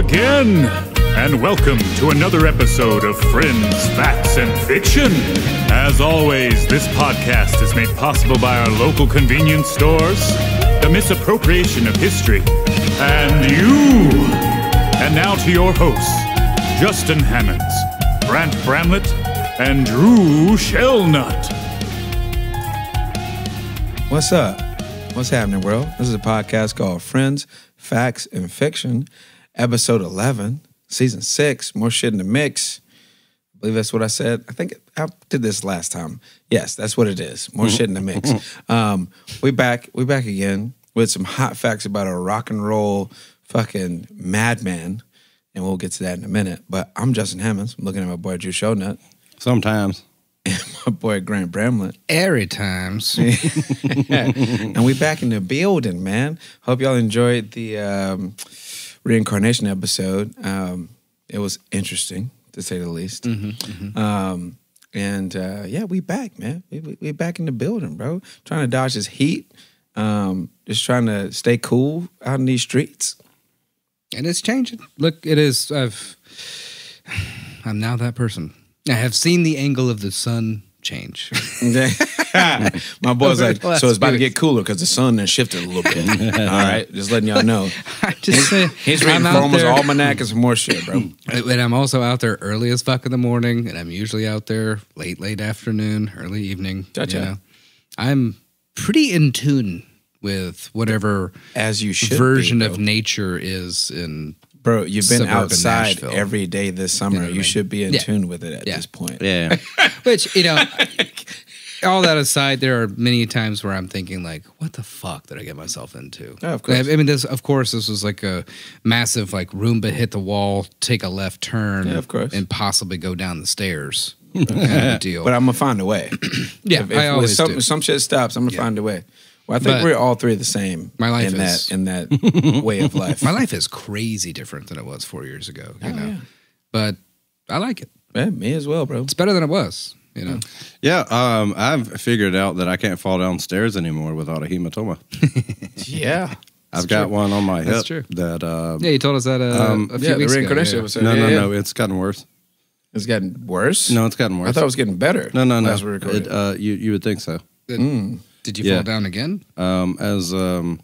again, and welcome to another episode of Friends, Facts, and Fiction. As always, this podcast is made possible by our local convenience stores, the misappropriation of history, and you. And now to your hosts, Justin Hammonds, Brant Bramlett, and Drew Shellnut. What's up? What's happening, world? This is a podcast called Friends, Facts, and Fiction, episode 11, season 6, more shit in the mix. I believe that's what I said. I think I did this last time. Yes, that's what it is. More shit in the mix. We back again with some hot facts about a rock and roll fucking madman, and we'll get to that in a minute. But I'm Justin Hammonds. I'm looking at my boy Drew Shellnut. Sometimes. And my boy Grant Bramlett. Every times. And we back in the building, man. Hope y'all enjoyed the reincarnation episode. It was interesting, to say the least. Yeah, we back, man. We back in the building, bro. Trying to dodge this heat. Just trying to stay cool out in these streets. And it's changing. Look, it is. I'm now that person. I have seen the angle of the sun change. My boy's like, so it's about to get cooler because the sun has shifted a little bit. All right, just letting y'all know. He's reading Former's Almanac and some more shit, bro. And I'm also out there early as fuck in the morning, and I'm usually out there late afternoon, early evening. Gotcha. You know? I'm pretty in tune with whatever as you should version be, of nature is in. Bro, you've been outside Nashville. every day this summer. You know what I mean? Should be in tune with it at this point. Yeah. Which, you know, all that aside, there are many times where I'm thinking, like, what the fuck did I get myself into? Oh, of course. I mean, this was like a massive, like, Roomba hit the wall, take a left turn, of course, and possibly go down the stairs kind of a deal. But I'm going to find a way. If I always do. Some shit stops, I'm going to find a way. Well, I think we're all three the same. My life in that way of life. My life is crazy different than it was 4 years ago. You know, but I like it. Yeah, me as well, bro. It's better than it was. You know. Yeah, I've figured out that I can't fall downstairs anymore without a hematoma. Yeah. I've got one on my hip. That's true. That you told us that a few weeks the ago. reincarnation episode. No, it's gotten worse. It's gotten worse? No, it's gotten worse. I thought it was getting better. No. You would think so. Did you fall down again? As the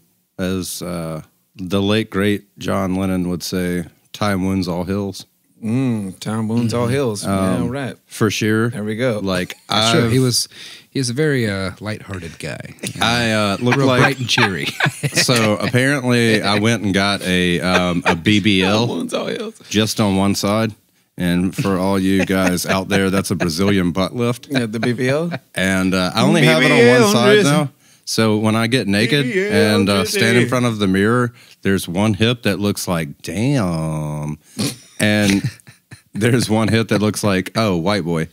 late great John Lennon would say, "Time wounds all hills." Time wounds all hills. Yeah, right. For sure. There we go. Like sure. He's a very lighthearted guy. I look real like bright and cheery. So apparently, I went and got a BBL wounds all hills. Just on one side. And for all you guys out there, that's a Brazilian butt lift. Yeah, the BBL. And I only have it on one side now. So when I get naked and stand in front of the mirror, there's one hip that looks like, damn. And there's one hip that looks like, oh, white boy.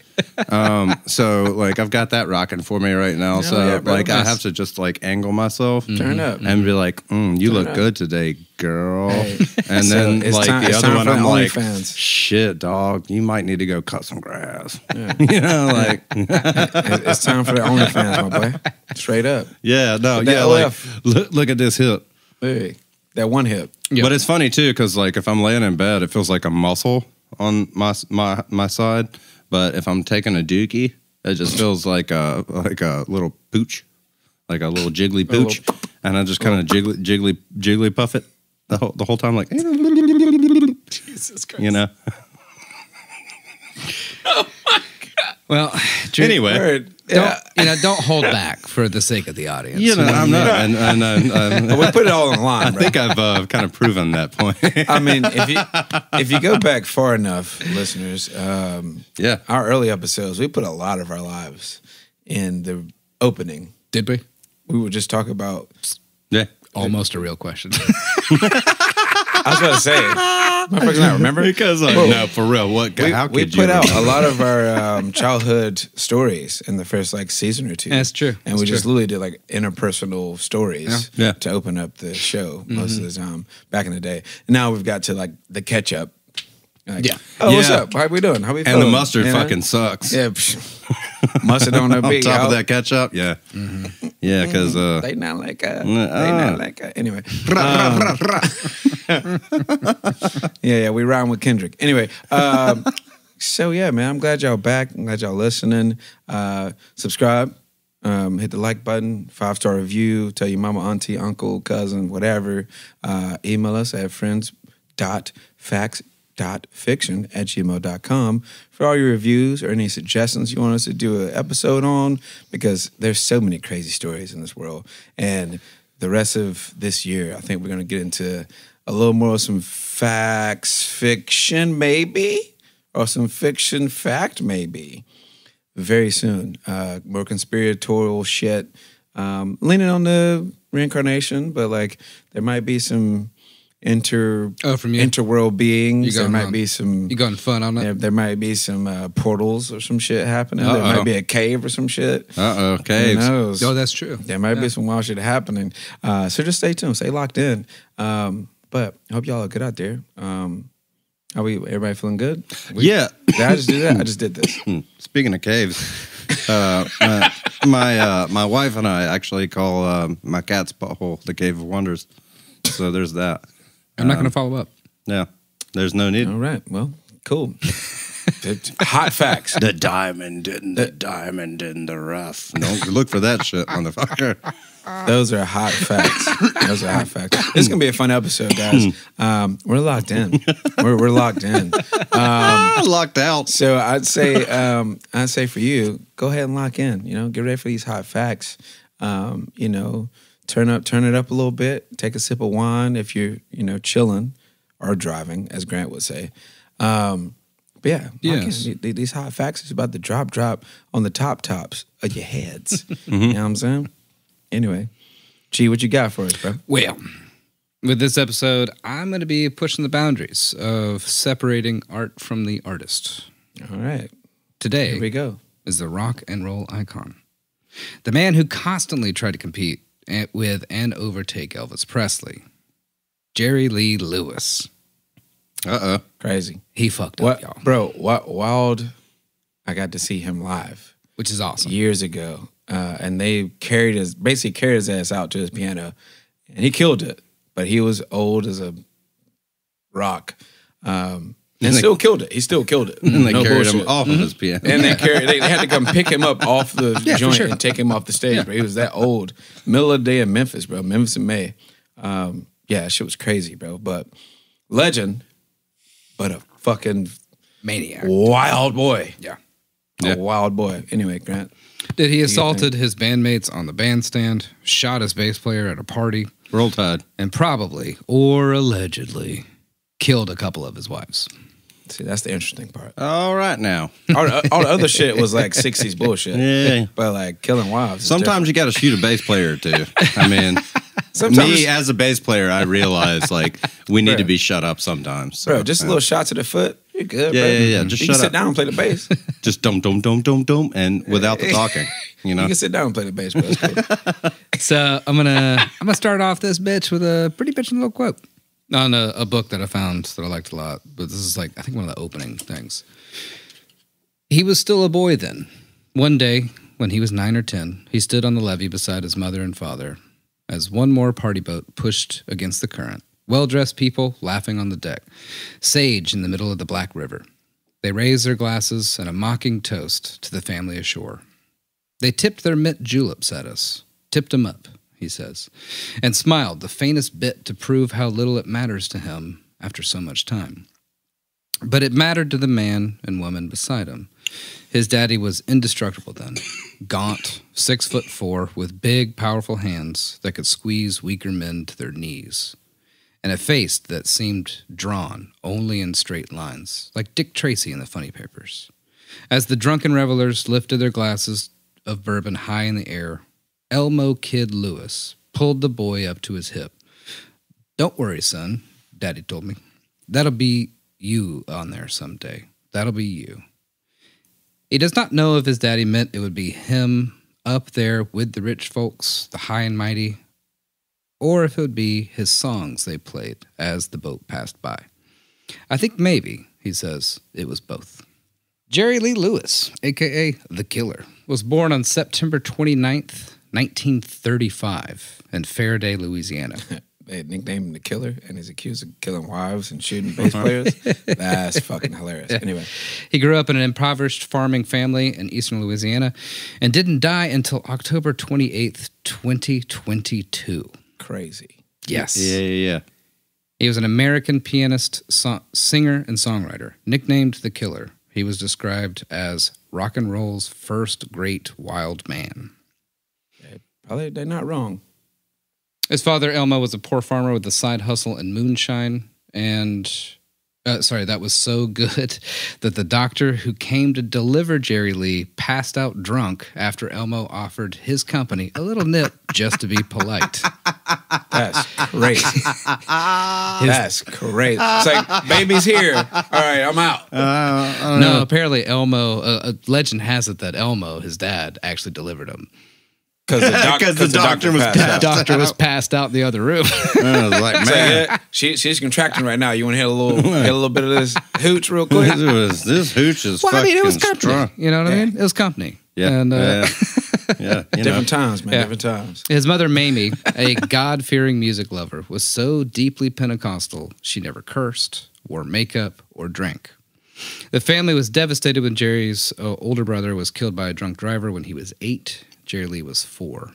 So, like, I've got that rocking for me right now. I have to just, like, angle myself. Turn up. And be like, you look good today, girl. Hey. And then, the other one, I'm like, fans. shit, dog, you might need to go cut some grass. Yeah. You know, like. It's time for the OnlyFans, my boy. Straight up. Yeah, no, yeah, like, look at this hip. Hey, that one hip. Yep. But it's funny, too, because, like, if I'm laying in bed, it feels like a muscle on my side, but if I'm taking a dookie, it just feels like a little pooch, like a little jiggly pooch, and I just kind of jiggly puff it the whole time, like Jesus Christ, you know. Oh my God. Well, anyway. Don't hold back for the sake of the audience. You know, I'm not. And we put it all in line. I think I've kind of proven that point. I mean, if you go back far enough, listeners, our early episodes, we put a lot of our lives in the opening. Did we? We would just talk about almost a real question. I was about to say, motherfuckers not remember? Because, no, for real, how could you? We put out a lot of our childhood stories in the first, like, season or two. That's true. And we just literally did, like, interpersonal stories to open up the show most of the time back in the day. And now we've got to, like, the catch-up. Like, what's up? How we doing? How we feeling? And the mustard fucking sucks. Yeah. Mustard on the beat. On top of that ketchup, yeah. Yeah, because... they not like... Anyway. Yeah, we rhyme with Kendrick. Anyway, so yeah, man, I'm glad y'all back. I'm glad y'all listening. Subscribe, hit the like button, 5-star review, tell your mama, auntie, uncle, cousin, whatever. Email us at friends.facts.fiction@gmail.com for all your reviews or any suggestions you want us to do an episode on, because there's so many crazy stories in this world. And the rest of this year, I think we're going to get into a little more of some facts, fiction, maybe, or some fiction fact, maybe, very soon. More conspiratorial shit, leaning on the reincarnation, but like there might be some interworld beings. There might be some. You going fun on that? There might be some portals or some shit happening. There might be a cave or some shit. Caves. Who knows? Oh, that's true. There might be some wild shit happening. So just stay tuned. Stay locked in. But I hope y'all are good out there. Are we? Everybody feeling good? Yeah. Did I just do that? I just did this. Speaking of caves, my wife and I actually call my cat's butthole the Cave of Wonders. So there's that. I'm not going to follow up. Yeah, there's no need. All right. Well, cool. Hot facts. The diamond in the rough. Don't look for that shit, motherfucker. Those are hot facts. Those are hot facts. This is gonna be a fun episode, guys. We're locked in. We're locked in. Locked out. So I'd say for you, go ahead and lock in. You know, get ready for these hot facts. You know, turn it up a little bit. Take a sip of wine if you're chilling or driving, as Grant would say. But yeah, yes. These hot facts is about to drop on the tops of your heads. You know what I'm saying? Anyway, G, what you got for us, bro? Well, with this episode, I'm going to be pushing the boundaries of separating art from the artist. All right. Today, here we go. Is the rock and roll icon. The man who constantly tried to compete with and overtake Elvis Presley. Jerry Lee Lewis. Crazy. He fucked up, y'all. Bro, Wild, I got to see him live. Which is awesome. Years ago. And they basically carried his ass out to his piano. And he killed it. But he was old as a rock. And still killed it. He still killed it. And they carried him off of his piano. And they had to come pick him up off the joint and take him off the stage, bro. He was that old. Middle of the day in Memphis, bro. Memphis in May. Yeah, that shit was crazy, bro. But legend, but a fucking maniac. Wild boy. Yeah. A wild boy. Anyway, Grant. Did he assaulted his bandmates on the bandstand, shot his bass player at a party. Roll Tide. And probably, or allegedly, killed a couple of his wives. See, that's the interesting part. All right now. All the other shit was like 60s bullshit. Yeah. But like killing wives. Sometimes you got to shoot a bass player too. I mean, me as a bass player, I realize like we need to be shut up sometimes. So, bro, just a little shot to the foot. You're good, bro. Yeah. Just you shut can sit up. down and play the bass. Just dum, and without the talking, you know? You can sit down and play the bass, bro. That's cool. So I'm gonna start off this bitch with a pretty bitchin' little quote on a book that I found that I liked a lot. But this is like, I think one of the opening things. He was still a boy then. One day, when he was 9 or 10, he stood on the levee beside his mother and father as one more party boat pushed against the current. Well-dressed people laughing on the deck. Sage in the middle of the Black River. They raised their glasses in a mocking toast to the family ashore. They tipped their mint juleps at us. Tipped 'em up, he says, and smiled the faintest bit to prove how little it matters to him after so much time. But it mattered to the man and woman beside him. His daddy was indestructible then, gaunt, 6'4", with big, powerful hands that could squeeze weaker men to their knees, and a face that seemed drawn only in straight lines, like Dick Tracy in the funny papers. As the drunken revelers lifted their glasses of bourbon high in the air, Elmo Kid Lewis pulled the boy up to his hip. "Don't worry, son," Daddy told me. "That'll be you on there someday. That'll be you." He does not know if his daddy meant it would be him up there with the rich folks, the high and mighty, or if it would be his songs they played as the boat passed by. "I think maybe," he says, "it was both." Jerry Lee Lewis, a.k.a. The Killer, was born on September 29th, 1935 in Faraday, Louisiana. they nicknamed him the Killer, and he's accused of killing wives and shooting bass players. That's fucking hilarious. Anyway. He grew up in an impoverished farming family in eastern Louisiana and didn't die until October 28th, 2022. Crazy. Yes. Yeah. He was an American pianist, singer, and songwriter. Nicknamed the Killer, he was described as rock and roll's first great wild man. They're not wrong. His father, Elmo, was a poor farmer with a side hustle in moonshine. And, that was so good that the doctor who came to deliver Jerry Lee passed out drunk after Elmo offered his company a little nip just to be polite. That's crazy. That's crazy. It's like, baby's here. All right, I'm out. No, apparently Elmo, a legend has it that Elmo, his dad, actually delivered him. Because the doctor was passed out in the other room. I was like, man, yeah, she's contracting right now. You want to hit a little bit of this hooch real quick? This hooch is well, fucking it was company. strong. You know what I mean? It was company. Yeah. And, Different times, man. Yeah. Different times. His mother, Mamie, a God-fearing music lover, was so deeply Pentecostal, she never cursed, wore makeup, or drank. The family was devastated when Jerry's older brother was killed by a drunk driver when he was 8. Jerry Lee was 4.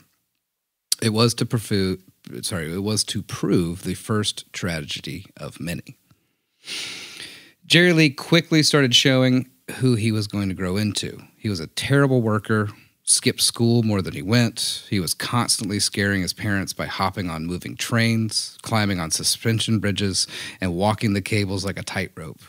It was to prove the first tragedy of many. Jerry Lee quickly started showing who he was going to grow into. He was a terrible worker, skipped school more than he went. He was constantly scaring his parents by hopping on moving trains, climbing on suspension bridges, and walking the cables like a tightrope.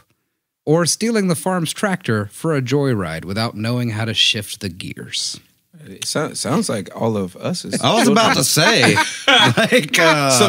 Or stealing the farm's tractor for a joyride without knowing how to shift the gears. It sounds like all of us is. I was about to say, like,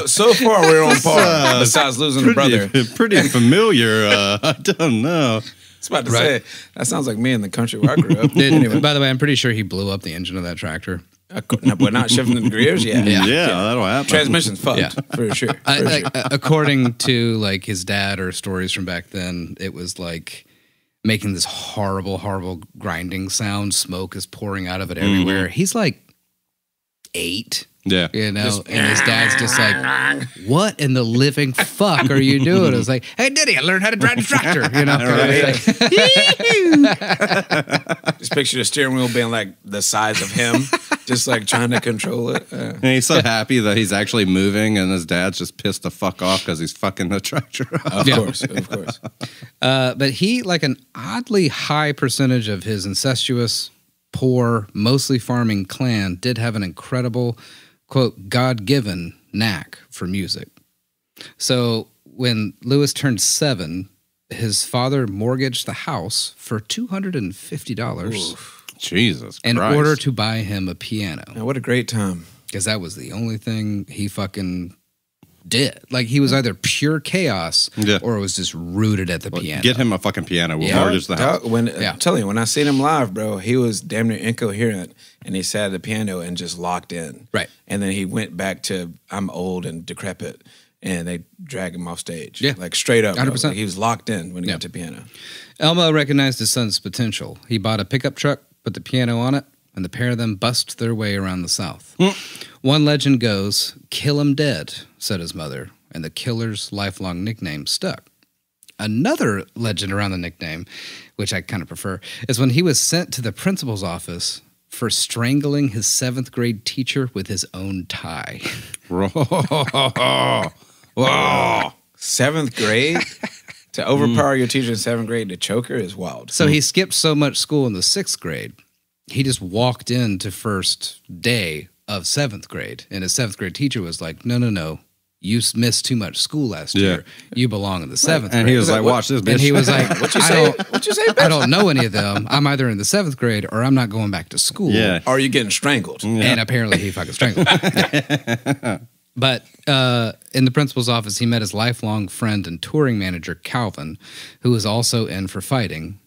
so far we're on par. Besides losing a brother, pretty familiar. I don't know. I was about to say that sounds like me in the country where I grew up. Anyway, by the way, I'm pretty sure he blew up the engine of that tractor. But not shifting the gears. Yeah, that'll happen. Transmission's fucked for sure. According to like his dad or stories from back then, it was like making this horrible, horrible grinding sound. Smoke is pouring out of it everywhere. Mm-hmm. He's like 8. Yeah. You know, and his dad's just like, what in the living fuck are you doing? I was like, hey, Diddy, I learned how to drive a tractor. You know, just picture the steering wheel being like the size of him, just like trying to control it. And he's so happy that he's actually moving, and his dad's just pissed the fuck off because he's fucking the tractor up. Of course. But he, like an oddly high percentage of his incestuous, poor, mostly farming clan, did have an incredible, quote, God-given knack for music. So when Lewis turned 7, his father mortgaged the house for $250. Oof. Jesus in Christ. order to buy him a piano. Man, what a great time. Because that was the only thing he fucking did. Like, he was either pure chaos or it was just rooted at the piano. Get him a fucking piano. We'll mortgage the house. I'm telling you, when I seen him live, bro, he was damn near incoherent, and he sat at the piano and just locked in. Right. And then he went back to, I'm old and decrepit, and they dragged him off stage. Yeah. Like, straight up. 100%. Like, he was locked in when he got to piano. Elmo recognized his son's potential. He bought a pickup truck, put the piano on it, and the pair of them bust their way around the South. One legend goes, "Kill him dead," said his mother, and the killer's lifelong nickname stuck. Another legend around the nickname, which I kind of prefer, is when he was sent to the principal's office for strangling his 7th grade teacher with his own tie. Whoa. 7th grade? To overpower your teacher in 7th grade to choke her is wild. So he skipped so much school in the 6th grade, he just walked into first day of 7th grade, and his 7th grade teacher was like, no, you missed too much school last year. You belong in the 7th grade. And he was like, watch this, bitch. And he was like, What you say, bitch? I don't know any of them. I'm either in the 7th grade or I'm not going back to school. Yeah. Or are you getting strangled? Yeah. And apparently he fucking strangled him. But in the principal's office, he met his lifelong friend and touring manager, Calvin, who was also in for fighting.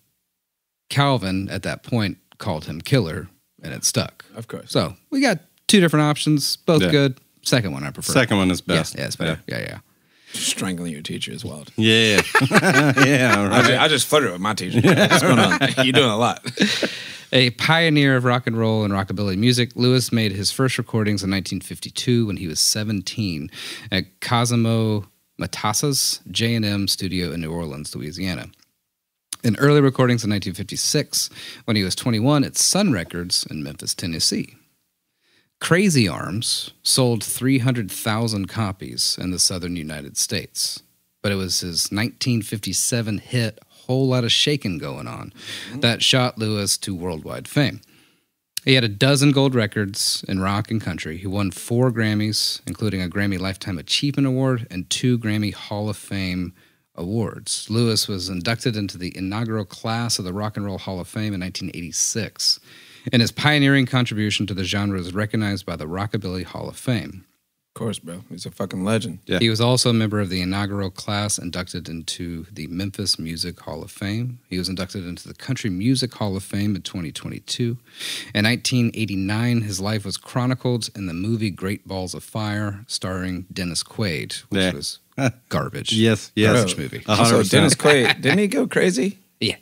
Calvin, at that point, called him Killer, and it stuck. Of course. So we got 2 different options, both good. Second one I prefer. Second one is best. Yeah, it's better. Yeah. Strangling your teacher is wild. Yeah. Yeah. Right. I just flirted with my teacher. What's going on? You're doing a lot. A pioneer of rock and roll and rockabilly music, Lewis made his first recordings in 1952 when he was 17 at Cosimo Matassa's J&M studio in New Orleans, Louisiana. In early recordings in 1956 when he was 21 at Sun Records in Memphis, Tennessee. Crazy Arms sold 300,000 copies in the southern United States, but it was his 1957 hit Whole Lot of Shakin' Going On that shot Lewis to worldwide fame. He had a dozen gold records in rock and country. He won 4 Grammys, including a Grammy Lifetime Achievement Award and 2 Grammy Hall of Fame awards. Lewis was inducted into the inaugural class of the Rock and Roll Hall of Fame in 1986. And his pioneering contribution to the genre is recognized by the Rockabilly Hall of Fame. Of course, bro. He's a fucking legend. Yeah. He was also a member of the inaugural class inducted into the Memphis Music Hall of Fame. He was inducted into the Country Music Hall of Fame in 2022. In 1989, his life was chronicled in the movie Great Balls of Fire, starring Dennis Quaid, which was garbage. Yes. Garbage movie. So Dennis Quaid, didn't he go crazy? Yeah.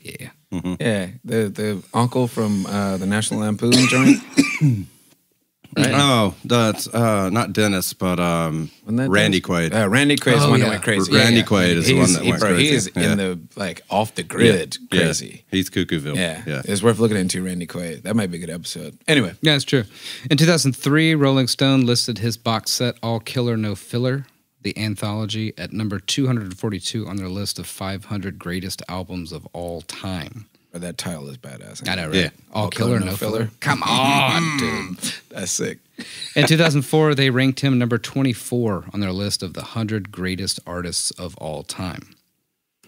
Mm-hmm. Yeah, the uncle from the National Lampoon joint. Right? Oh, that's not Dennis, but Randy Quaid. Randy Quaid's the one that went crazy. Randy Quaid is the one that went crazy. He's in the off the grid crazy. Yeah. He's Cuckooville. Yeah, it's worth looking into Randy Quaid. That might be a good episode. Anyway, Yeah, it's true. In 2003, Rolling Stone listed his box set All Killer No Filler, the anthology, at number 242 on their list of 500 greatest albums of all time. but that title is badass. I know, right? Yeah. All killer, no filler. Come on, dude. That's sick. In 2004, they ranked him number 24 on their list of the 100 greatest artists of all time.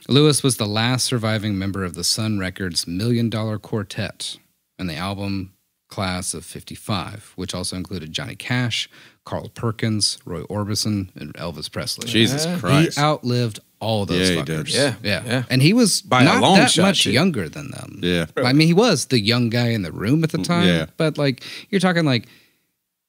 Lewis was the last surviving member of the Sun Records $1 Million Quartet and the album class of 55, which also included Johnny Cash, Carl Perkins, Roy Orbison, and Elvis Presley. Jesus Christ. He outlived all those fuckers. He did. Yeah. And he was By not a long that shot, much too. younger than them. Yeah. I mean, he was the young guy in the room at the time. Yeah. But, like, you're talking, like,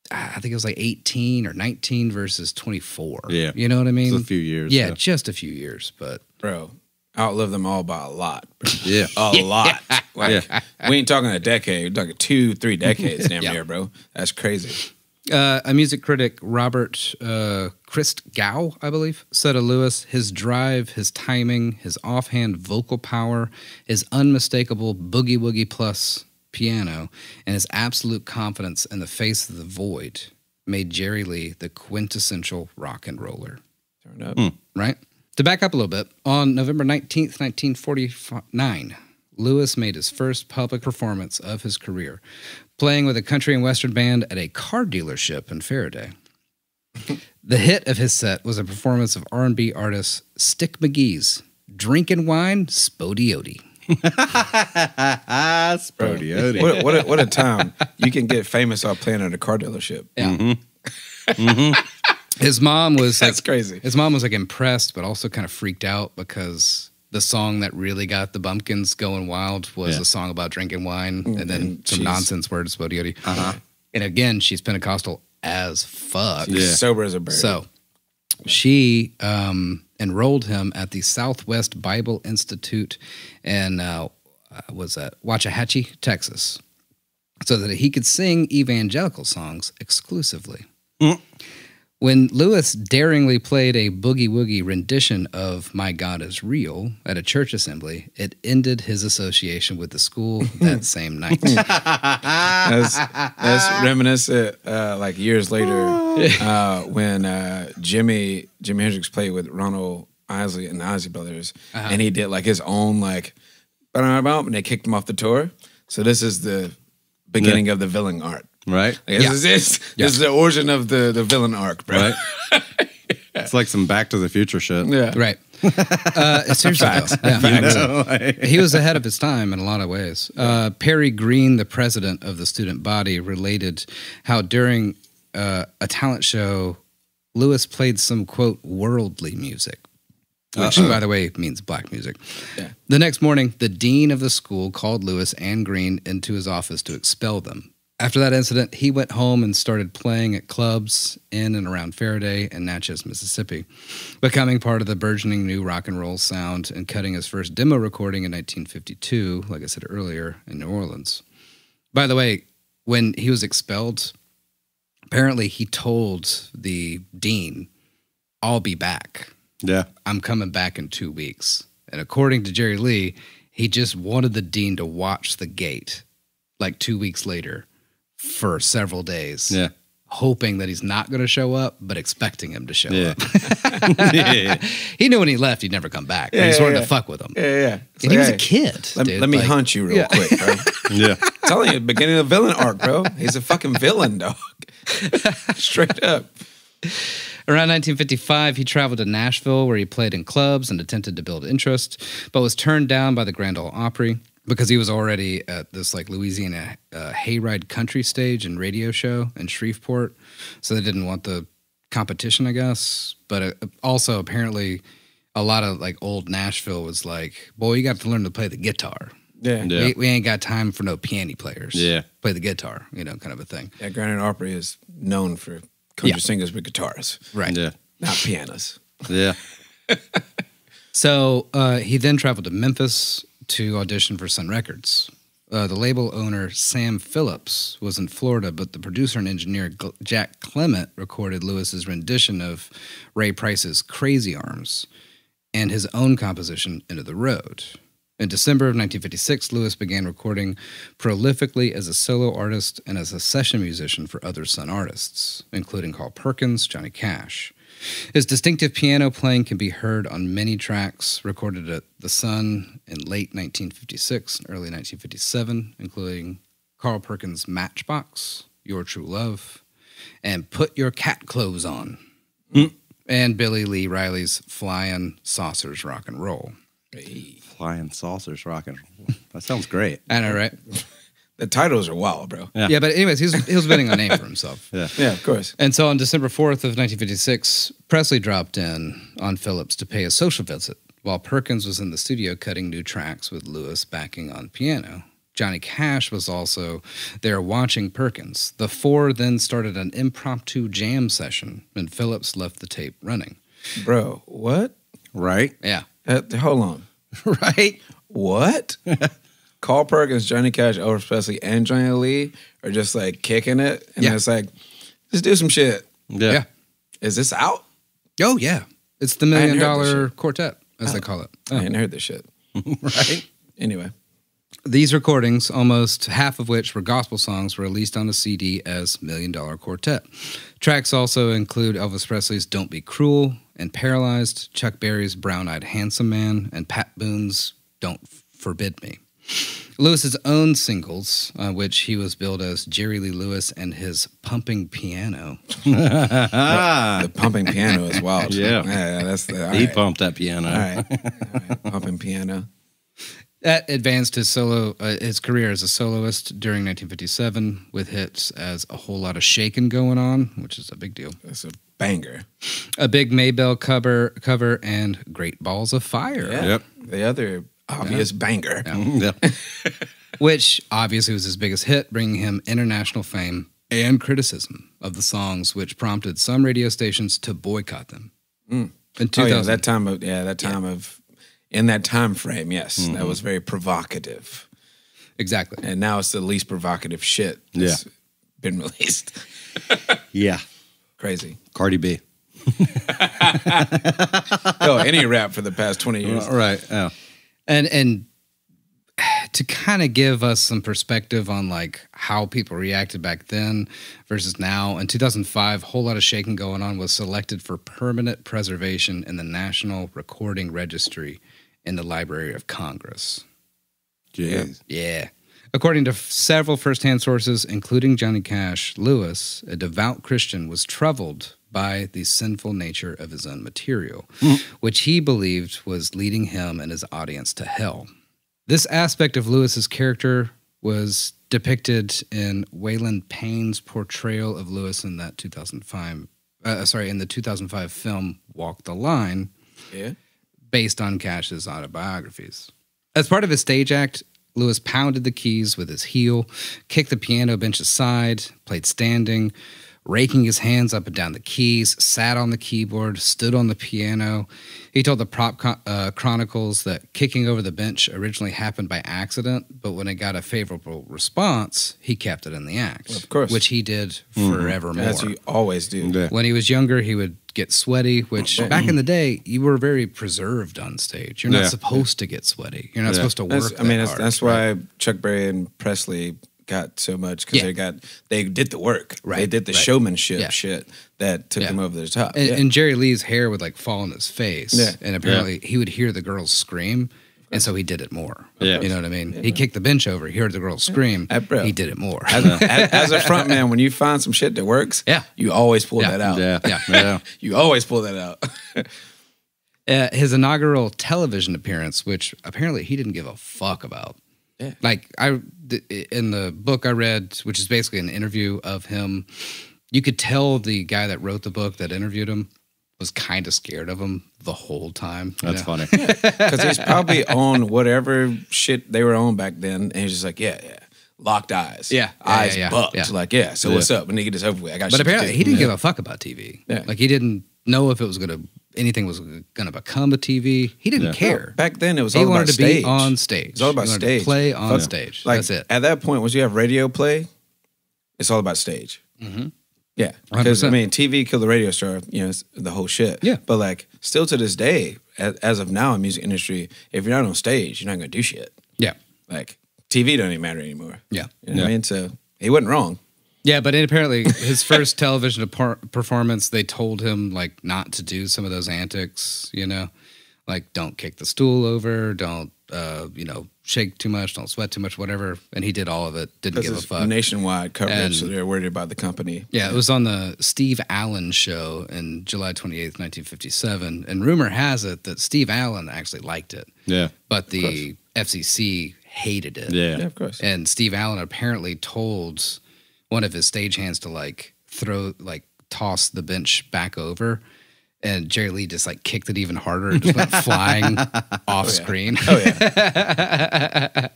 I think it was like 18 or 19 versus 24. Yeah. You know what I mean? It's a few years. Yeah, just a few years. But Bro, outlived them all by a lot. Bro. Yeah. A lot. Like, we ain't talking a decade. We're talking 2-3 decades damn near, bro. That's crazy. a music critic, Robert Christgau, I believe, said of Lewis, his drive, his timing, his offhand vocal power, his unmistakable boogie-woogie plus piano, and his absolute confidence in the face of the void made Jerry Lee the quintessential rock and roller. Turn up. Right? To back up a little bit, on November 19th, 1949, Lewis made his first public performance of his career, playing with a country and western band at a car dealership in Faraday. The hit of his set was a performance of R&B artist Stick McGee's Drinkin' Wine Spodiote. Spodiote. What a time. You can get famous off playing at a car dealership. Yeah. His mom was That's crazy. His mom was like impressed, but also kind of freaked out because the song that really got the bumpkins going wild was a song about drinking wine and then some nonsense words, Spodiote. And again, she's Pentecostal as fuck. She's sober as a bird. So she enrolled him at the Southwest Bible Institute in Waxahachie, Texas, so that he could sing evangelical songs exclusively. When Lewis daringly played a boogie-woogie rendition of My God is Real at a church assembly, it ended his association with the school that same night. That's reminiscent, like years later, when Jimi Hendrix played with Ronald Isley and the Isley Brothers, and he did like his own like, and they kicked him off the tour. So this is the beginning of the villain art. Right? Like, this is the origin of the villain arc, bro. Right? It's like some Back to the Future shit. Yeah. Right. Seriously, though. Yeah. He was ahead of his time in a lot of ways. Perry Green, the president of the student body, related how during a talent show, Lewis played some, quote, worldly music, which, by the way, means black music. Yeah. The next morning, the dean of the school called Lewis and Green into his office to expel them. After that incident, he went home and started playing at clubs in and around Faraday and Natchez, Mississippi, becoming part of the burgeoning new rock and roll sound and cutting his first demo recording in 1952, like I said earlier, in New Orleans. By the way, when he was expelled, apparently he told the dean, I'll be back. Yeah. I'm coming back in 2 weeks. And according to Jerry Lee, he just wanted the dean to watch the gate like 2 weeks later for several days. Yeah. Hoping that he's not going to show up, but expecting him to show up. Yeah. He knew when he left, he'd never come back. He just wanted to fuck with him. Yeah. And he was a kid. Let me hunt you real quick, bro. Yeah. I'm telling you, beginning of the villain arc, bro. He's a fucking villain, dog. Straight up. Around 1955, he traveled to Nashville, where he played in clubs and attempted to build interest, but was turned down by the Grand Ole Opry because he was already at this like Louisiana hayride country stage and radio show in Shreveport, so they didn't want the competition, I guess. But also, apparently, a lot of like old Nashville was like, boy, you got to learn to play the guitar. Yeah. We ain't got time for no piano players. Yeah. Play the guitar, kind of a thing. Yeah, Grand Ole Opry is known for country singers with guitars. Right. Yeah. Not pianos. Yeah. So he then traveled to Memphis to audition for Sun Records. The label owner, Sam Phillips, was in Florida, but the producer and engineer, Jack Clement, recorded Lewis's rendition of Ray Price's Crazy Arms and his own composition, Into the Road. In December of 1956, Lewis began recording prolifically as a solo artist and as a session musician for other Sun artists, including Carl Perkins, Johnny Cash. His distinctive piano playing can be heard on many tracks recorded at the Sun in late 1956 and early 1957, including Carl Perkins' Matchbox, Your True Love, and Put Your Cat Clothes On, and Billy Lee Riley's Flying Saucers Rock and Roll. Hey. Flying Saucers Rock and Roll. That sounds great. I know, right? The titles are wild, bro. Yeah, but anyways, he was bidding a name for himself. Yeah, of course. And so on December 4th of 1956, Presley dropped in on Phillips to pay a social visit while Perkins was in the studio cutting new tracks with Lewis backing on piano. Johnny Cash was also there watching Perkins. The four then started an impromptu jam session, and Phillips left the tape running. Bro, what? Right? Yeah. Hold on. Right? What? Carl Perkins, Johnny Cash, Elvis Presley, and Johnny Lee are just like kicking it. And it's like, let's do some shit. Yeah. Is this out? Oh, yeah. It's the $1 Million Quartet, as they call it. I ain't heard this shit. Right? Anyway. These recordings, almost half of which were gospel songs, were released on a CD as $1 Million Quartet. Tracks also include Elvis Presley's Don't Be Cruel and Paralyzed, Chuck Berry's Brown-Eyed Handsome Man, and Pat Boone's Don't Forbid Me. Lewis's own singles, which he was billed as Jerry Lee Lewis and his Pumping Piano. The pumping piano is wild. Yeah. That's the, He pumped that piano. All right. Pumping piano. That advanced his career as a soloist during 1957 with hits as A Whole Lot of Shakin' Going On, which is a big deal. That's a banger. A Big Maybell cover and Great Balls of Fire. Yeah. Yep. The other obvious banger. Yeah. Which obviously was his biggest hit, bringing him international fame and criticism of the songs, which prompted some radio stations to boycott them. In 2000, in that time frame, yes, that was very provocative. Exactly. And now it's the least provocative shit that's been released. Yeah. Crazy. Cardi B. Any rap for the past 20 years. Right. Yeah. And to kind of give us some perspective on like how people reacted back then versus now, in 2005, Whole Lot of Shaking Going On was selected for permanent preservation in the National Recording Registry in the Library of Congress. Jeez. Yeah. According to several firsthand sources, including Johnny Cash, Lewis, a devout Christian, was troubled by the sinful nature of his own material, which he believed was leading him and his audience to hell. This aspect of Lewis's character was depicted in Waylon Payne's portrayal of Lewis in that 2005 film Walk the Line, based on Cash's autobiographies. As part of his stage act, Lewis pounded the keys with his heel, kicked the piano bench aside, played standing, raking his hands up and down the keys, sat on the keyboard, stood on the piano. He told the Chronicles that kicking over the bench originally happened by accident, but when it got a favorable response, he kept it in the act. Well, of course. Which he did forevermore. As you always do. Yeah. When he was younger, he would get sweaty, which back in the day, you were very preserved on stage. You're not supposed to get sweaty. You're not supposed to work That's why Chuck Berry and Presley got so much, because they did the work. Right. They did the showmanship shit that took them over the top. And Jerry Lee's hair would like fall on his face. Yeah. And apparently he would hear the girls scream. And so he did it more. Yeah. You know what I mean? He kicked the bench over. He heard the girls scream. He did it more. As a front man, when you find some shit that works, you always pull that out. Yeah. You always pull that out. His inaugural television appearance, which apparently he didn't give a fuck about. Yeah. Like in the book I read, which is basically an interview of him, you could tell the guy that wrote the book that interviewed him was kind of scared of him the whole time. That's funny. Because he's probably on whatever shit they were on back then, and he's just like, locked eyes. Eyes bucked. Like, so what's up? We need to get this over with. I got. But apparently he didn't give a fuck about TV. Yeah. Like he didn't know if it was anything was gonna become a TV. He didn't care. No, back then it was all about stage. He wanted to be on stage. It's all about stage. To play on stage. Like, that's it. At that point, once you have radio play, it's all about stage. Mm-hmm. Yeah, because TV killed the radio star. It's the whole shit. Yeah, but like still to this day, as of now in music industry, if you're not on stage, you're not gonna do shit. Yeah, like TV don't even matter anymore. Yeah, you know what I mean. So he wasn't wrong. Yeah, but apparently his first television performance, they told him like not to do some of those antics. Like don't kick the stool over, don't shake too much, don't sweat too much, whatever. And he did all of it. Didn't give a fuck. Nationwide coverage, so they're worried about the company. Yeah, it was on the Steve Allen show in July 28th, 1957. And rumor has it that Steve Allen actually liked it. Yeah. But the FCC hated it. Yeah, of course. And Steve Allen apparently told one of his stagehands to toss the bench back over. And Jerry Lee just kicked it even harder and just went flying off screen. Oh, yeah.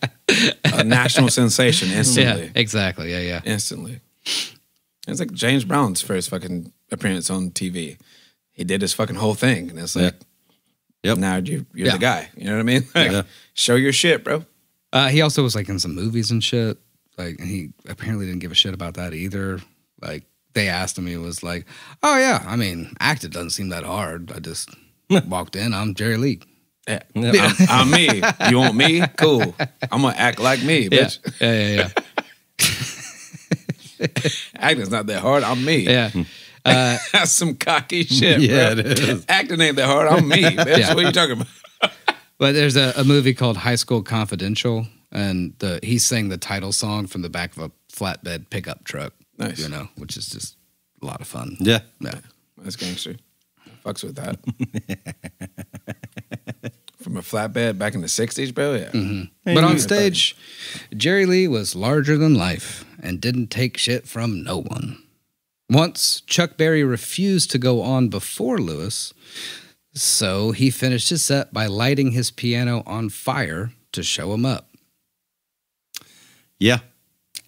A national sensation instantly. Yeah, exactly. Yeah. Instantly. It's like James Brown's first fucking appearance on TV. He did his fucking whole thing. And it's like, now you're the guy. You know what I mean? Show your shit, bro. He also was in some movies and shit. And he apparently didn't give a shit about that either. They asked him, he was like, oh, yeah, I mean, acting doesn't seem that hard. I just walked in, I'm Jerry Lee. Yeah. I'm me. You want me? Cool. I'm going to act like me, bitch. Yeah. Acting's not that hard. I'm me. Yeah. That's some cocky shit, yeah, bro. It is. Acting ain't that hard. I'm me, bitch. Yeah. What are you talking about? But there's a movie called High School Confidential, and he sang the title song from the back of a flatbed pickup truck. Nice. Which is just a lot of fun. Yeah. That's gangster. Fucks with that. From a flatbed back in the 60s, bro? Yeah. Mm-hmm. But on stage, Jerry Lee was larger than life and didn't take shit from no one. Once, Chuck Berry refused to go on before Lewis, so he finished his set by lighting his piano on fire to show him up. Yeah.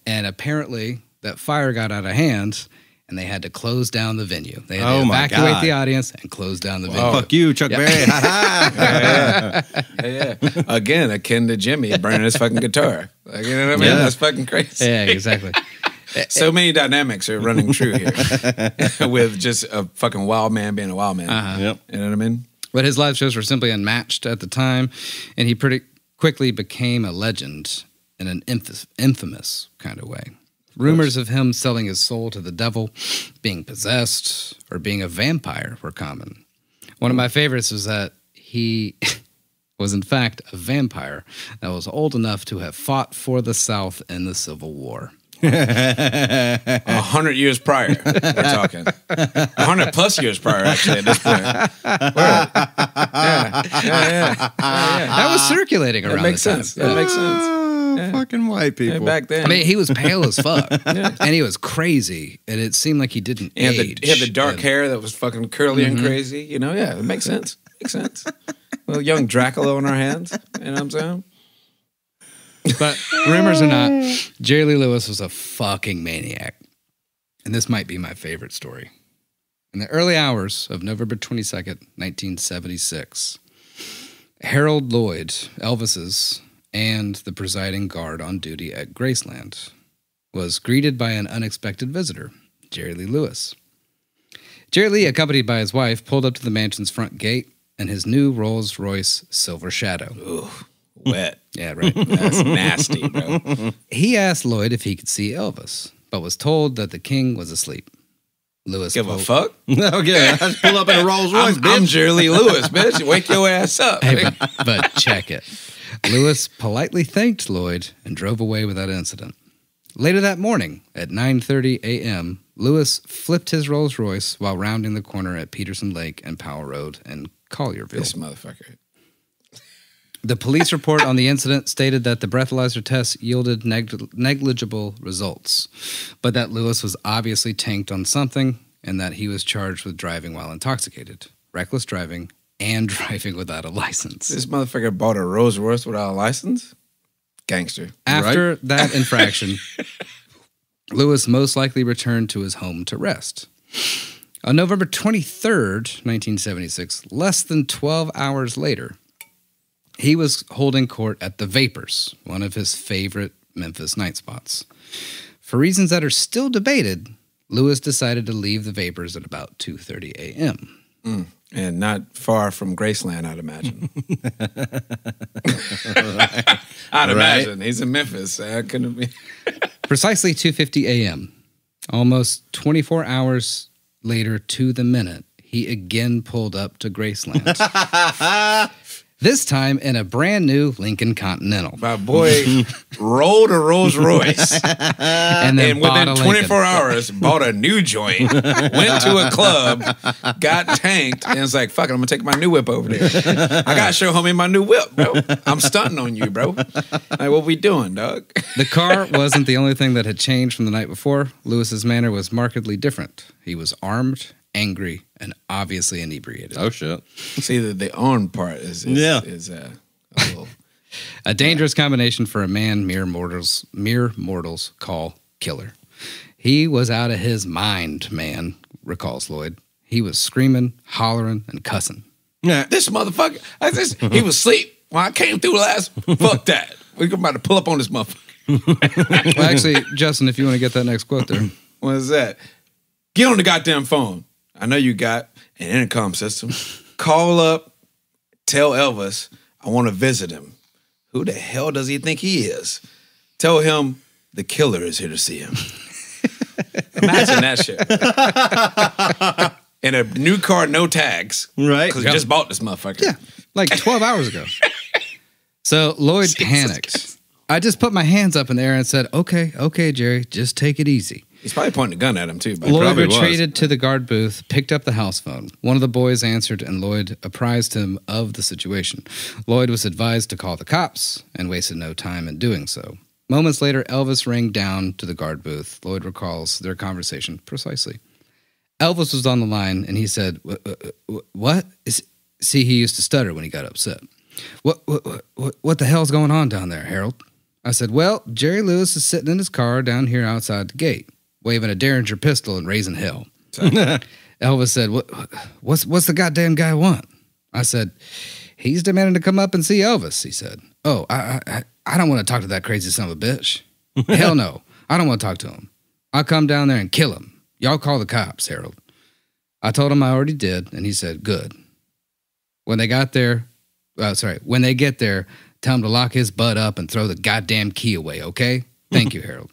And apparently that fire got out of hand and they had to close down the venue. They had to evacuate the audience and close down the venue. Fuck you, Chuck Berry. Yeah. Again, akin to Jimmy burning his fucking guitar. You know what I mean? That's fucking crazy. Yeah, exactly. So many dynamics are running true here with just a fucking wild man being a wild man. Yep. You know what I mean? But his live shows were simply unmatched at the time, and he pretty quickly became a legend in an infamous kind of way. Rumors of him selling his soul to the devil, being possessed, or being a vampire were common. One of my favorites is that he was in fact a vampire that was old enough to have fought for the South in the Civil War. 100 years prior, we're talking. 100 plus years prior, actually, at this point. Yeah. That was circulating around. That makes sense. That makes sense. Fucking white people. Back then. I mean, he was pale as fuck. And he was crazy. And it seemed like he didn't age. He had the dark hair that was fucking curly and crazy. You know, it makes sense. Makes sense. A little young Dracula on our hands. You know what I'm saying? But rumors or not, Jerry Lee Lewis was a fucking maniac. and this might be my favorite story. In the early hours of November 22nd, 1976, Harold Lloyd, Elvis's, and the presiding guard on duty at Graceland, was greeted by an unexpected visitor, Jerry Lee Lewis. Jerry Lee, accompanied by his wife, pulled up to the mansion's front gate in his new Rolls-Royce Silver Shadow. Ooh, wet. Yeah, right. That's nasty, bro. He asked Lloyd if he could see Elvis, but was told that the king was asleep. Lewis Give a fuck? No, yeah, I just pull up in a Rolls Royce, bitch. I'm Jerry Lee Lewis, bitch. Wake your ass up. Hey, but check it. Lewis politely thanked Lloyd and drove away without incident. Later that morning, at 9:30 a.m., Lewis flipped his Rolls Royce while rounding the corner at Peterson Lake and Powell Road in Collierville. This motherfucker. The police report on the incident stated that the breathalyzer test yielded negligible results, but that Lewis was obviously tanked on something and that he was charged with driving while intoxicated, reckless driving, and driving without a license. This motherfucker bought a Rolls Royce without a license? Gangster. After that infraction, Lewis most likely returned to his home to rest. On November 23rd, 1976, less than 12 hours later, he was holding court at the Vapors, one of his favorite Memphis night spots. For reasons that are still debated, Lewis decided to leave the Vapors at about 2:30 a.m. And not far from Graceland, I'd imagine. I'd imagine. He's in Memphis. I couldn't be. Precisely 2:50 a.m., almost 24 hours later to the minute, he again pulled up to Graceland. This time in a brand new Lincoln Continental. My boy rolled a Rolls Royce And then within 24 hours bought a new joint, went to a club, got tanked, and it's like, fuck it, I'm going to take my new whip over there. I got to show homie my new whip, bro. I'm stunting on you, bro. Like, what we doing, dog? The car wasn't the only thing that had changed from the night before. Lewis's manner was markedly different. He was armed, angry, and obviously inebriated. Oh, shit. See, the armed part is a little... A dangerous combination for a man mere mortals call killer. He was out of his mind, man, recalls Lloyd. He was screaming, hollering, and cussing. Yeah, this motherfucker, he was asleep when I came through last. Fuck that. We're about to pull up on this motherfucker. Well, actually, Justin, if you want to get that next quote there. What is that? Get on the goddamn phone. I know you got an intercom system. Call up, tell Elvis I want to visit him. Who the hell does he think he is? Tell him the killer is here to see him. Imagine that shit. In a new car, no tags. Right. Because he just bought this motherfucker. Yeah, like 12 hours ago. So Lloyd panicked. I just put my hands up in the air and said, okay, Jerry, just take it easy. He's probably pointing a gun at him, too. But Lloyd retreated to the guard booth, picked up the house phone. One of the boys answered, and Lloyd apprised him of the situation. Lloyd was advised to call the cops and wasted no time in doing so. Moments later, Elvis rang down to the guard booth. Lloyd recalls their conversation precisely. Elvis was on the line, and he said, what? See, he used to stutter when he got upset. What the hell's going on down there, Harold? I said, well, Jerry Lewis is sitting in his car down here outside the gate, waving a Derringer pistol and raising hell. Elvis said, what's the goddamn guy want? I said, he's demanding to come up and see Elvis, he said. Oh, I don't want to talk to that crazy son of a bitch. Hell no, I don't want to talk to him. I'll come down there and kill him. Y'all call the cops, Harold. I told him I already did, and he said, good. When they get there, tell him to lock his butt up and throw the goddamn key away, okay? Thank you, Harold.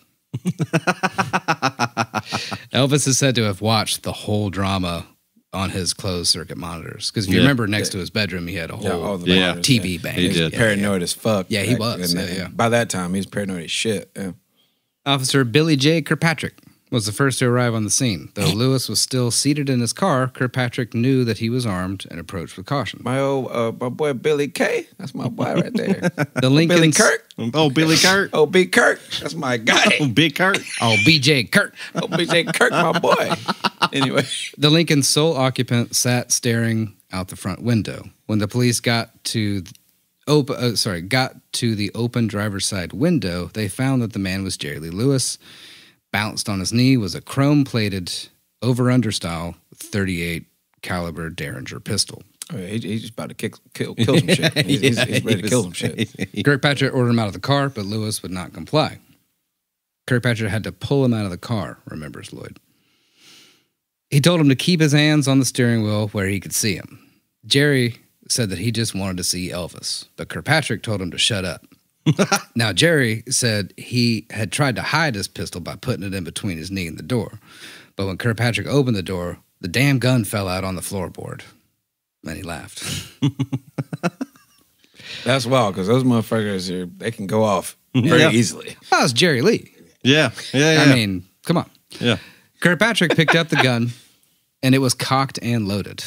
Elvis is said to have watched the whole drama on his closed circuit monitors. Because if you remember, next to his bedroom, he had a whole TV bank. He did. Paranoid as fuck. Yeah, he was. By that time, he was paranoid as shit. Yeah. Officer Billy J. Kirkpatrick was the first to arrive on the scene. Though Lewis was still seated in his car, Kirkpatrick knew that he was armed and approached with caution. My boy Billy K. That's my boy right there. The Lincolns, Billy Kirk. Oh, Billy Kirk. Oh, B. Kirk. That's my guy. Oh, Big Kirk. Oh, B.J. Kirk. Oh, B.J. Kirk, my boy. Anyway. The Lincoln's sole occupant sat staring out the front window. When the police got to the open driver's side window, they found that the man was Jerry Lee Lewis, Balanced on his knee was a chrome-plated, over-under style 38 caliber Derringer pistol. Oh, yeah, he's about to kill some shit. He's ready to kill some shit. Kirkpatrick ordered him out of the car, but Lewis would not comply. Kirkpatrick had to pull him out of the car, remembers Lloyd. He told him to keep his hands on the steering wheel where he could see him. Jerry said that he just wanted to see Elvis, but Kirkpatrick told him to shut up. Now, Jerry said he had tried to hide his pistol by putting it in between his knee and the door. But when Kirkpatrick opened the door, the damn gun fell out on the floorboard. And he laughed. That's wild, because those motherfuckers, they can go off very easily. Oh, it's Jerry Lee. Yeah. I mean, come on. Yeah. Kirkpatrick picked up the gun, and it was cocked and loaded.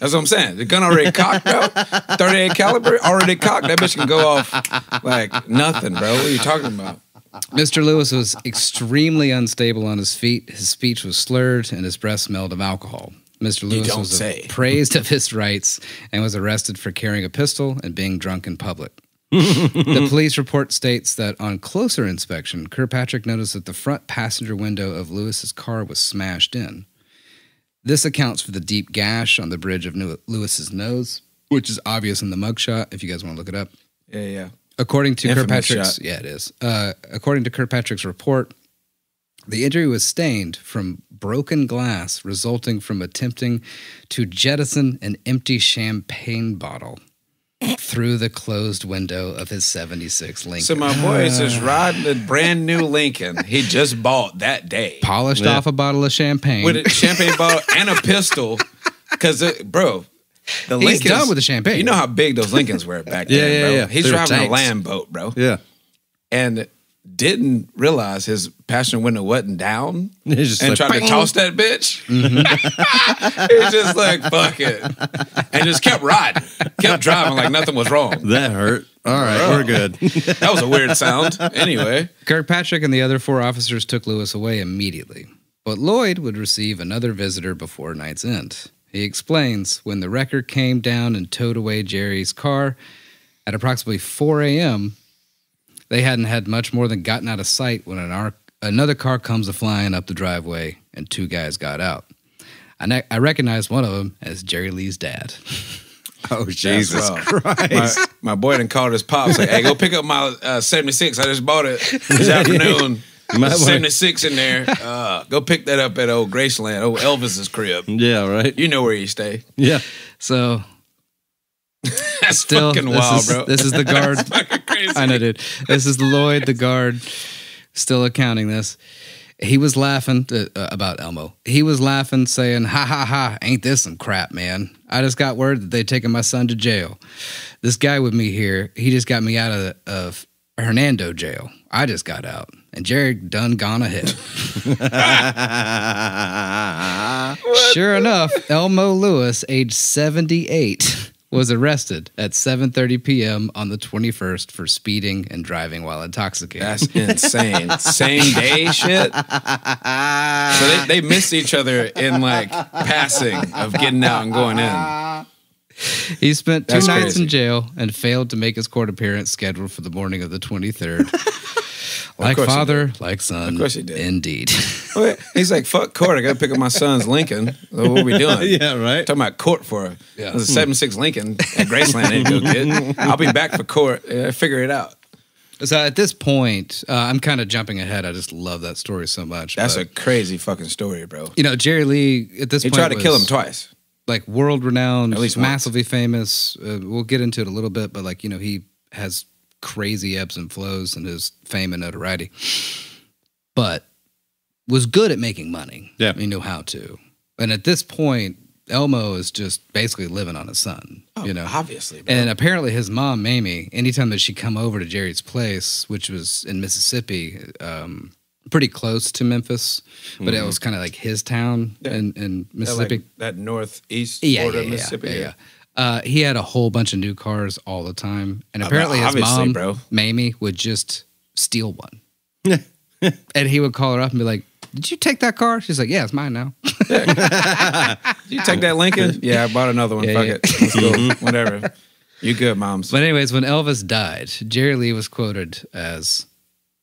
That's what I'm saying. The gun already cocked, bro. 38 caliber, already cocked. That bitch can go off like nothing, bro. What are you talking about? Mr. Lewis was extremely unstable on his feet. His speech was slurred, and his breath smelled of alcohol. Mr. Lewis was appraised of his rights and was arrested for carrying a pistol and being drunk in public. The police report states that on closer inspection, Kirkpatrick noticed that the front passenger window of Lewis's car was smashed in. This accounts for the deep gash on the bridge of Lewis's nose, which is obvious in the mugshot, if you guys want to look it up. Yeah. According to Infamous Kirkpatrick's... shot. Yeah, it is. According to Kirkpatrick's report, the injury was stained from broken glass resulting from attempting to jettison an empty champagne bottle through the closed window of his 76 Lincoln. So my boy is just riding a brand new Lincoln he just bought that day. Polished off a bottle of champagne. With a champagne bottle and a pistol. Because, bro, the He's Lincolns... done with the champagne. You know how big those Lincolns were back then, bro. Yeah. He's They were driving a tanks. land boat, bro. Yeah. And didn't realize his passenger window wasn't down He's just and like, tried to "Bing." toss that bitch. He's just like, fuck it. And just kept riding. Kept driving like nothing was wrong. That hurt. All right, Bro. we're good. That was a weird sound. Anyway. Kirkpatrick and the other 4 officers took Lewis away immediately. But Lloyd would receive another visitor before night's end. He explains when the wrecker came down and towed away Jerry's car at approximately 4 a.m., they hadn't had much more than gotten out of sight when another car comes a-flying up the driveway and 2 guys got out. I recognized one of them as Jerry Lee's dad. Oh, Jesus Christ. My boy done called his pops like, hey, go pick up my 76. I just bought it this afternoon. There's 76 in there. Go pick that up at old Graceland, old Elvis's crib. Yeah, right. You know where you stay. Yeah. So... That's Still, fucking wild, bro. This is the guard. That's fucking crazy. I know, dude. This is Lloyd, the guard, still accounting this. He was laughing about Elmo. He was laughing, saying, ha, ha, ha, ain't this some crap, man. I just got word that they taking my son to jail. This guy with me here, he just got me out of Hernando jail. I just got out. And Jerry done gone ahead. Sure enough, Elmo Lewis, age 78, was arrested at 7:30 p.m. on the 21st for speeding and driving while intoxicated. That's insane. Same day shit. So they missed each other in like passing of getting out and going in. He spent 2 That's nights crazy. in jail and failed to make his court appearance scheduled for the morning of the 23rd. Like course he father, like son. Of course he did. Indeed. He's like, fuck court. I got to pick up my son's Lincoln. What are we doing? Yeah, right. Talking about court for a Yeah. It was a 76 Lincoln at Graceland. I need to go get. I'll be back for court. Figure it out. So at this point, I'm kind of jumping ahead. I just love that story so much. That's but, a crazy fucking story, bro. you know, Jerry Lee at this He point tried to was, kill him twice. like world renowned, At least once. massively famous. We'll get into it a little bit, but like, you know, he has crazy ebbs and flows in his fame and notoriety, but was good at making money. Yeah. He knew how to. And at this point, Elmo is just basically living on his son, you know. Obviously, bro. And apparently his mom, Mamie, anytime that she'd come over to Jerry's place, which was in Mississippi, pretty close to Memphis, but it was kind of like his town in Mississippi. Like that northeast border of Mississippi. Yeah. He had a whole bunch of new cars all the time. And apparently his obviously, mom, bro. Mamie, would just steal one. And he would call her up and be like, did you take that car? She's like, yeah, it's mine now. Did you take that Lincoln? Yeah, I bought another one. Yeah, Fuck yeah. it. Let's go. Whatever. You good, moms. But anyways, when Elvis died, Jerry Lee was quoted as,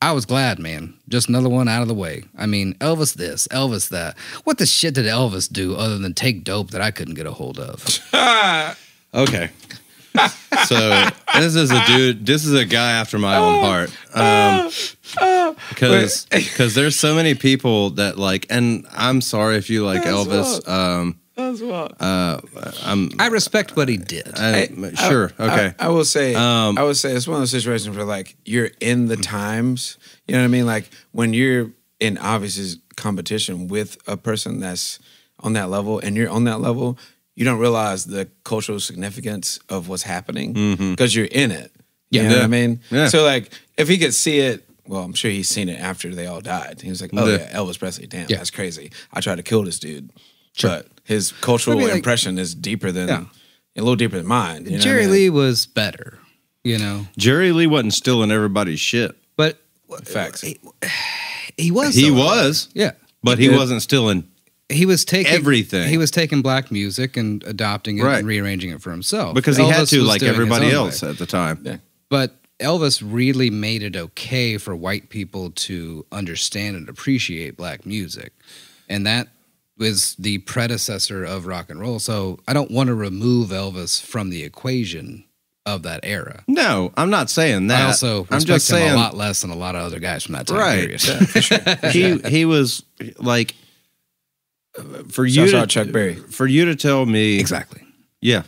I was glad, man. Just another one out of the way. I mean, Elvis this, Elvis that. What the shit did Elvis do other than take dope that I couldn't get a hold of? Okay. So this is a dude. This is a guy after my own heart. Because there's so many people that like, and I'm sorry if you like Elvis. I respect what he did. Sure. Okay. I will say. I would say it's one of those situations where like you're in the times. You know what I mean? Like when you're in obvious competition with a person that's on that level, and you're on that level, you don't realize the cultural significance of what's happening because you're in it. You know what I mean? Yeah. So like if he could see it, well, I'm sure he's seen it after they all died. He was like, oh yeah, Elvis Presley, damn, that's crazy. I tried to kill this dude. Sure. But his cultural impression is deeper than, a little deeper than mine. You know Jerry Lee was better, you know? Jerry Lee wasn't stealing everybody's shit. But facts. He was. He was. Yeah. But he wasn't stealing He was taking everything. He was taking black music and adopting it and rearranging it for himself. Because he had to, like everybody else at the time. Yeah. But Elvis really made it okay for white people to understand and appreciate black music. And that was the predecessor of rock and roll. So I don't want to remove Elvis from the equation of that era. No, I'm not saying that. I also respect him a lot less than a lot of other guys from that time period. Yeah, for sure. He was like, for you to tell me exactly. Yeah.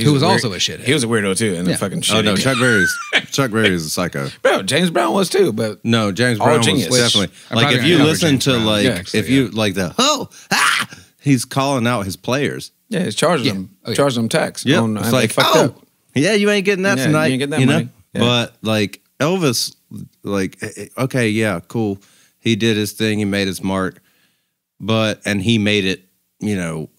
Who was also a shithead. He was a weirdo too, and fucking shit. Oh no, Chuck Berry's a psycho. Bro, James Brown was too, but no, James Brown was definitely like if you listen to like you like the he's calling out his players. Yeah, he's charging them tax. Yeah, it's like up. Yeah, you ain't getting that tonight. You ain't getting that money. Yeah. But like Elvis, like okay, yeah, cool. He did his thing. He made his mark, and he made it, you know,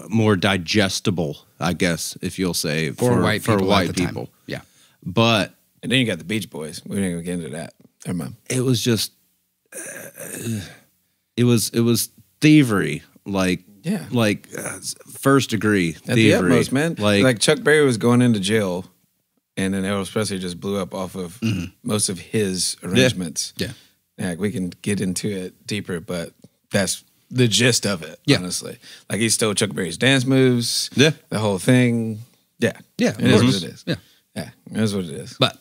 more digestible, I guess, if you'll say, for white people. Yeah. But and then you got the Beach Boys. We ain't gonna get into that. Never mind. It was just, it was thievery, like first degree thievery. At the utmost, man. Like Chuck Berry was going into jail, and then Elvis Presley just blew up off of most of his arrangements. Yeah. Yeah, we can get into it deeper, but that's the gist of it, honestly. Like he stole Chuck Berry's dance moves, the whole thing. Yeah. Yeah. It is what it is. Yeah. Yeah. It is what it is. But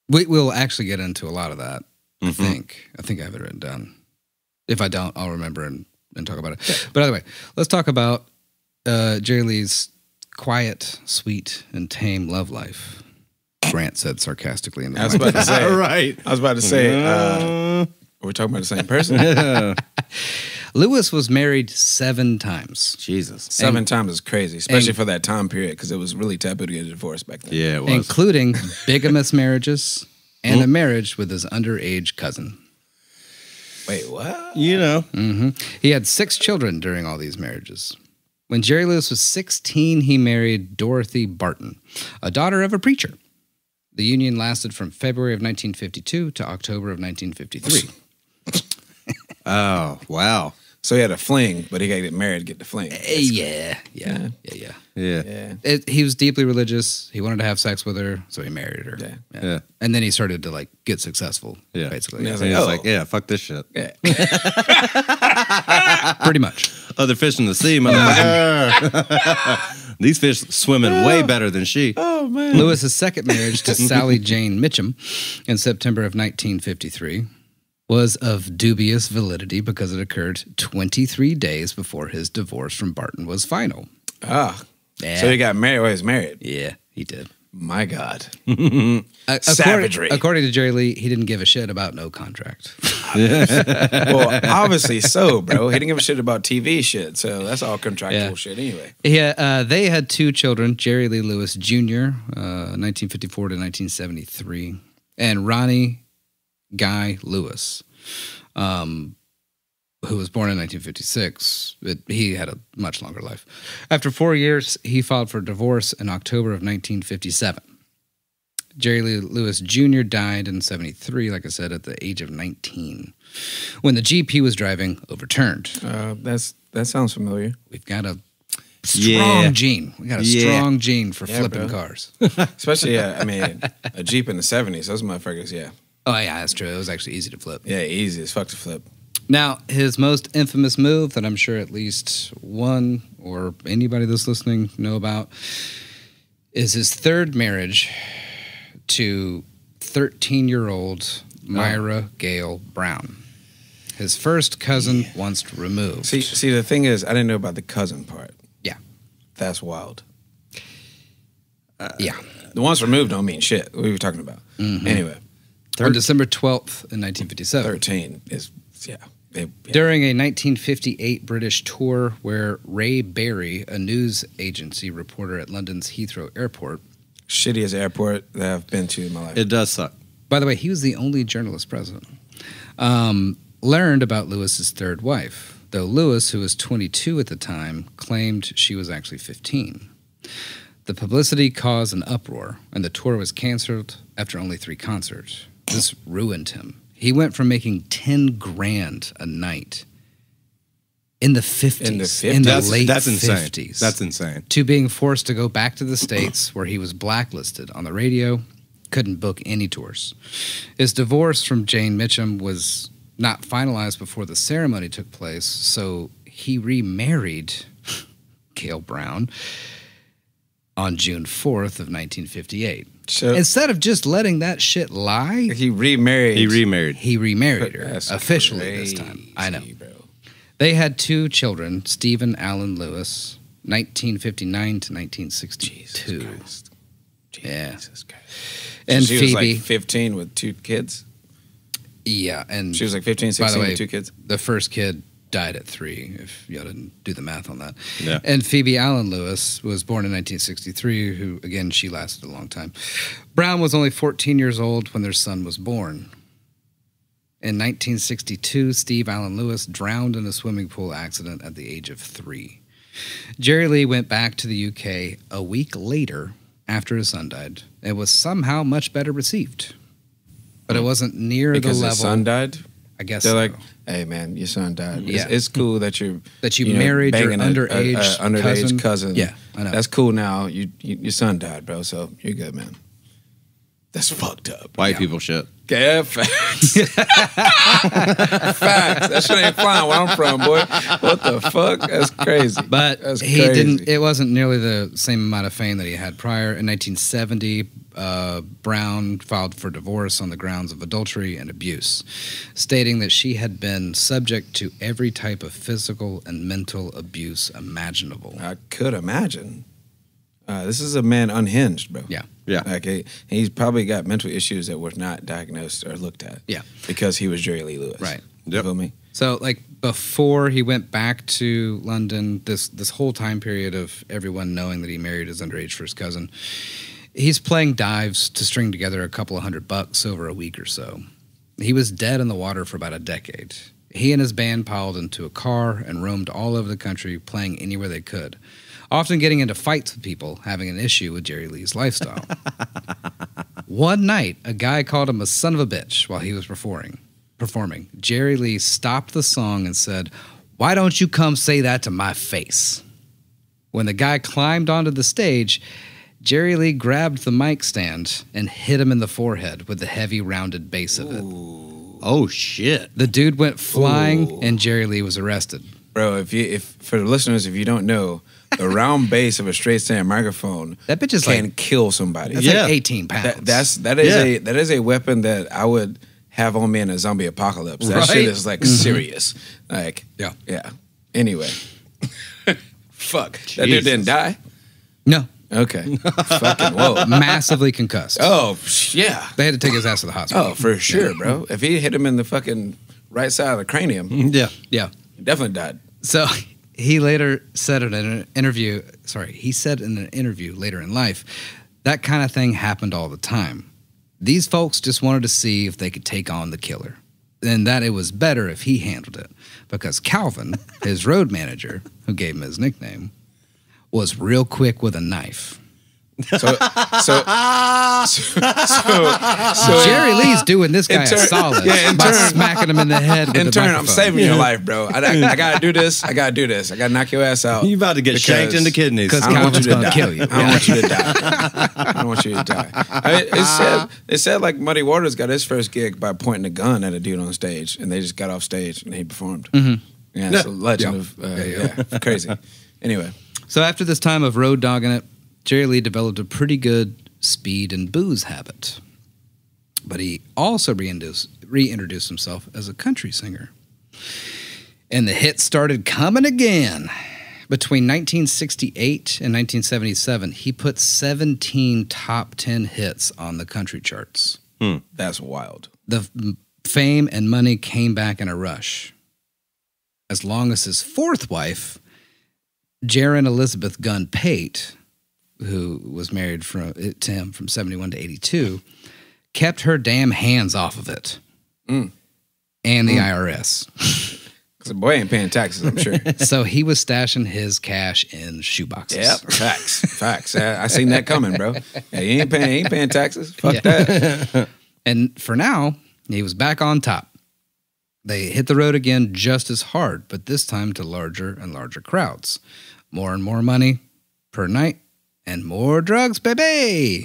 we'll actually get into a lot of that, I think. I think I have it written down. If I don't, I'll remember and talk about it. Yeah. But either way, let's talk about Jerry Lee's quiet, sweet, and tame love life. Grant said sarcastically in the I was about to say. Right. I was about to say, are we talking about the same person? Yeah. Lewis was married 7 times. Jesus. 7 times is crazy, especially for that time period, because it was really taboo to get a divorce back then. Yeah, it was. Including bigamous marriages and a marriage with his underage cousin. Wait, what? You know. He had 6 children during all these marriages. When Jerry Lewis was 16, he married Dorothy Barton, a daughter of a preacher. The union lasted from February of 1952 to October of 1953. Oh, wow. So he had a fling, but he got to get married to get the fling. Yeah. He was deeply religious. He wanted to have sex with her, so he married her. Yeah. And then he started to like get successful, basically. And He was like, yeah, fuck this shit. Yeah. Pretty much. Other fish in the sea, motherfucker. These fish swimming way better than she. Oh, man. Lewis's second marriage to Sally Jane Mitchum in September of 1953 was of dubious validity because it occurred 23 days before his divorce from Barton was final. Ah. So he got married while he was married. Yeah, he did. My God. Savagery. According to Jerry Lee, he didn't give a shit about no contract. Well, obviously so, bro. He didn't give a shit about TV shit, so that's all contractual shit anyway. Yeah, they had 2 children, Jerry Lee Lewis Jr., 1954 to 1973, and Ronnie Guy Lewis, who was born in 1956. He had a much longer life. After 4 years, he filed for divorce in October of 1957. Jerry Lee Lewis Jr. died in 73, like I said, at the age of 19, when the Jeep he was driving overturned. That sounds familiar. We've got a strong gene. We got a strong gene for flipping cars. Especially, I mean, a Jeep in the 70s. Those motherfuckers, Oh, yeah, that's true. It was actually easy to flip. Yeah, easy as fuck to flip. Now, his most infamous move that I'm sure at least one or anybody that's listening know about is his third marriage to 13-year-old Myra Gale Brown. His first cousin once removed. See, the thing is, I didn't know about the cousin part. Yeah. That's wild. Yeah. The once removed don't mean shit. What were we talking about? Mm-hmm. Anyway. On December 12th in 1957. 13 is, yeah. During a 1958 British tour where Ray Berry, a news agency reporter at London's Heathrow Airport. Shittiest airport that I've been to in my life. It does suck. By the way, he was the only journalist present. Learned about Lewis's third wife, though Lewis, who was 22 at the time, claimed she was actually 15. The publicity caused an uproar, and the tour was canceled after only 3 concerts. This ruined him. He went from making $10,000 a night in the 50s, in the late 50s. That's insane. To being forced to go back to the States where he was blacklisted on the radio, couldn't book any tours. His divorce from Jane Mitchum was not finalized before the ceremony took place, so he remarried Gale Brown on June 4th of 1958. So instead of just letting that shit lie, he remarried her officially this time. I know. Bro. They had 2 children, Stephen Allen Lewis, 1959 to 1962. Jesus Christ. And so she Phoebe was like 15 with 2 kids. Yeah, and she was like 15, 16 by the way, with 2 kids. The first kid died at 3, if y'all didn't do the math on that. Yeah. And Phoebe Allen Lewis was born in 1963, who, again, she lasted a long time. Brown was only 14 years old when their son was born. In 1962, Steve Allen Lewis drowned in a swimming pool accident at the age of 3. Jerry Lee went back to the UK a week later after his son died. It was somehow much better received. But it wasn't near the level. Because his son died? I guess they're so. like, hey man, your son died. Yeah. It's cool that you married your underage cousin. Yeah, I know. That's cool now. Your son died, bro. So you're good, man. That's fucked up. White people shit. Yeah, facts. Facts. That shit ain't flying where I'm from, boy. What the fuck? That's crazy. But That's he crazy. didn't. It wasn't nearly the same amount of fame that he had prior. In 1970, Brown filed for divorce on the grounds of adultery and abuse, stating that she had been subject to every type of physical and mental abuse imaginable. I could imagine. This is a man unhinged, bro. Yeah. Yeah. Like he's probably got mental issues that were not diagnosed or looked at. Yeah. Because he was Jerry Lee Lewis. Right. You feel me? So, like, before he went back to London, this whole time period of everyone knowing that he married his underage first cousin, he's playing dives to string together a couple of $100 over a week or so. He was dead in the water for about a decade. He and his band piled into a car and roamed all over the country, playing anywhere they could, often getting into fights with people having an issue with Jerry Lee's lifestyle. One night, a guy called him a son of a bitch while he was performing. Jerry Lee stopped the song and said, "Why don't you come say that to my face?" When the guy climbed onto the stage, Jerry Lee grabbed the mic stand and hit him in the forehead with the heavy, rounded base of it. Oh, shit. The dude went flying, and Jerry Lee was arrested. Bro, if for the listeners, if you don't know, the round base of a straight stand microphone That bitch is can like kill somebody. That's like 18 pounds. That is a weapon that I would have on me in a zombie apocalypse. That shit is like serious. Like yeah. Anyway, fuck. Jesus. That dude didn't die. No. Okay. Fucking whoa. Massively concussed. Oh yeah. They had to take his ass to the hospital. Oh, for sure, bro. If he hit him in the fucking right side of the cranium, yeah, he definitely died. So he later said in an interview. He said in an interview later in life, that kind of thing happened all the time. These folks just wanted to see if they could take on the killer, and that it was better if he handled it, because Calvin, his road manager, who gave him his nickname, was real quick with a knife. So Jerry Lee's doing this guy a solid by smacking him in the head with in the turn, microphone. I'm saving your life, bro. I gotta do this. I gotta knock your ass out. You about to get shanked in the kidneys. Because I don't want you Calvin's to gonna die. kill you. I don't want you to die. I don't want you to die. It said like Muddy Waters got his first gig by pointing a gun at a dude on stage, and they just got off stage and he performed. Yeah, it's a legend of crazy. Anyway, So after this time of road dogging it, Jerry Lee developed a pretty good speed and booze habit. But he also reintroduced himself as a country singer. And the hits started coming again. Between 1968 and 1977, he put 17 top 10 hits on the country charts. that's wild. The fame and money came back in a rush. As long as his fourth wife, Jaron Elizabeth Gunn Pate, who was married to him from 71 to 82, kept her damn hands off of it. And the IRS. Because the boy ain't paying taxes, I'm sure. So he was stashing his cash in shoeboxes. Yep, facts. I seen that coming, bro. Yeah, he ain't paying taxes. Fuck that. And for now, he was back on top. They hit the road again just as hard, but this time to larger and larger crowds. More and more money per night, and more drugs, baby.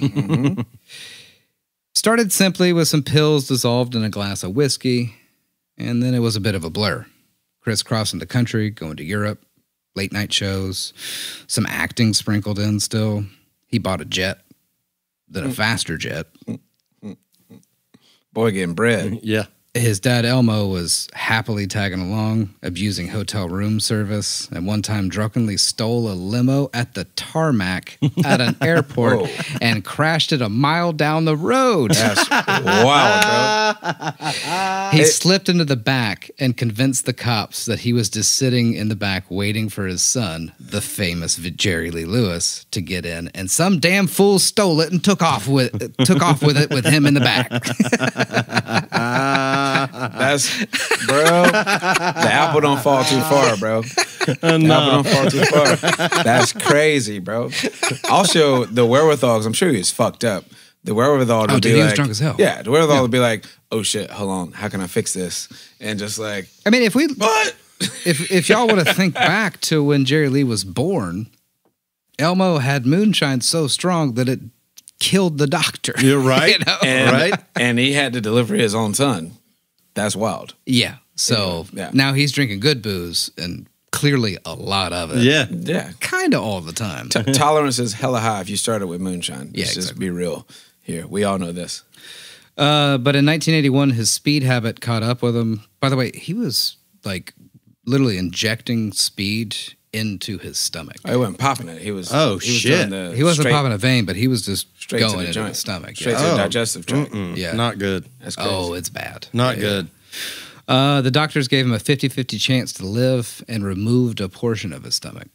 Started simply with some pills dissolved in a glass of whiskey, and then it was a bit of a blur. Crisscrossing the country, going to Europe, late night shows, some acting sprinkled in still. He bought a jet, then a faster jet. Boy getting bread. Yeah. His dad, Elmo, was happily tagging along, abusing hotel room service, and one time drunkenly stole a limo at the tarmac at an airport and crashed it a mile down the road. That's wild, bro. He slipped into the back and convinced the cops that he was just sitting in the back waiting for his son, the famous Jerry Lee Lewis, to get in, and some damn fool stole it and took off with it with him in the back. That's, bro. The apple don't fall too far, bro. The apple don't fall too far. That's crazy, bro. Also, the wherewithal, 'cause I'm sure he was fucked up. The wherewithal to be he like, was drunk as hell. Yeah, the wherewithal to be like, oh shit, hold on, how can I fix this? And just like, I mean, what? if y'all want to think back to when Jerry Lee was born, Elmo had moonshine so strong that it killed the doctor. You're right. You know? And he had to deliver his own son. That's wild. Yeah. So now he's drinking good booze and clearly a lot of it. Yeah. Kind of all the time. Tolerance is hella high if you started with moonshine. Yeah, Let's just exactly. be real here. We all know this. But in 1981, his speed habit caught up with him. By the way, he was like literally injecting speed into his stomach. He wasn't popping it. He was. shit. He wasn't popping a vein, but he was just straight going to the into joint. his stomach. Straight to the digestive tract. Yeah. Not good. That's crazy. Oh, it's bad. Not good. The doctors gave him a 50-50 chance to live and removed a portion of his stomach.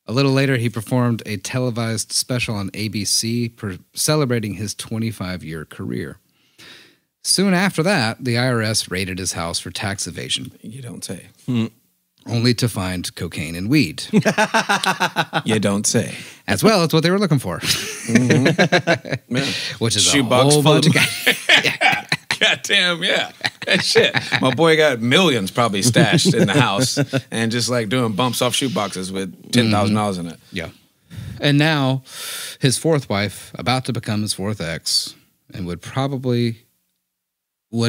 A little later, he performed a televised special on ABC celebrating his 25-year career. Soon after that, the IRS raided his house for tax evasion. You don't say. Only to find cocaine and weed. You don't say. As well, it's what they were looking for. Man. Which is Shoebox a whole full bunch of- of guys. Goddamn, yeah. Shit. My boy got millions probably stashed in the house and just like doing bumps off shoeboxes with $10,000 in it. Yeah. And now, his fourth wife, about to become his fourth ex, and would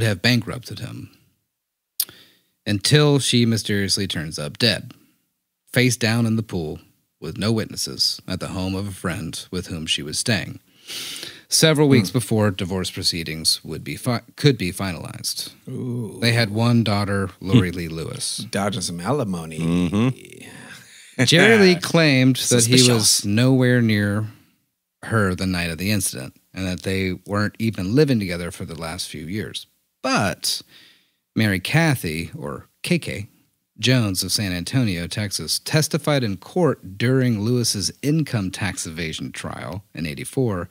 have bankrupted him until she mysteriously turns up dead, face down in the pool with no witnesses at the home of a friend with whom she was staying. Several weeks before divorce proceedings could be finalized. Ooh. They had one daughter, Lori Lee Lewis. Dodging some alimony. Jerry Lee claimed that he Suspicious. was nowhere near her the night of the incident and that they weren't even living together for the last few years. But Mary Cathy, or KK, Jones of San Antonio, Texas, testified in court during Lewis's income tax evasion trial in 1984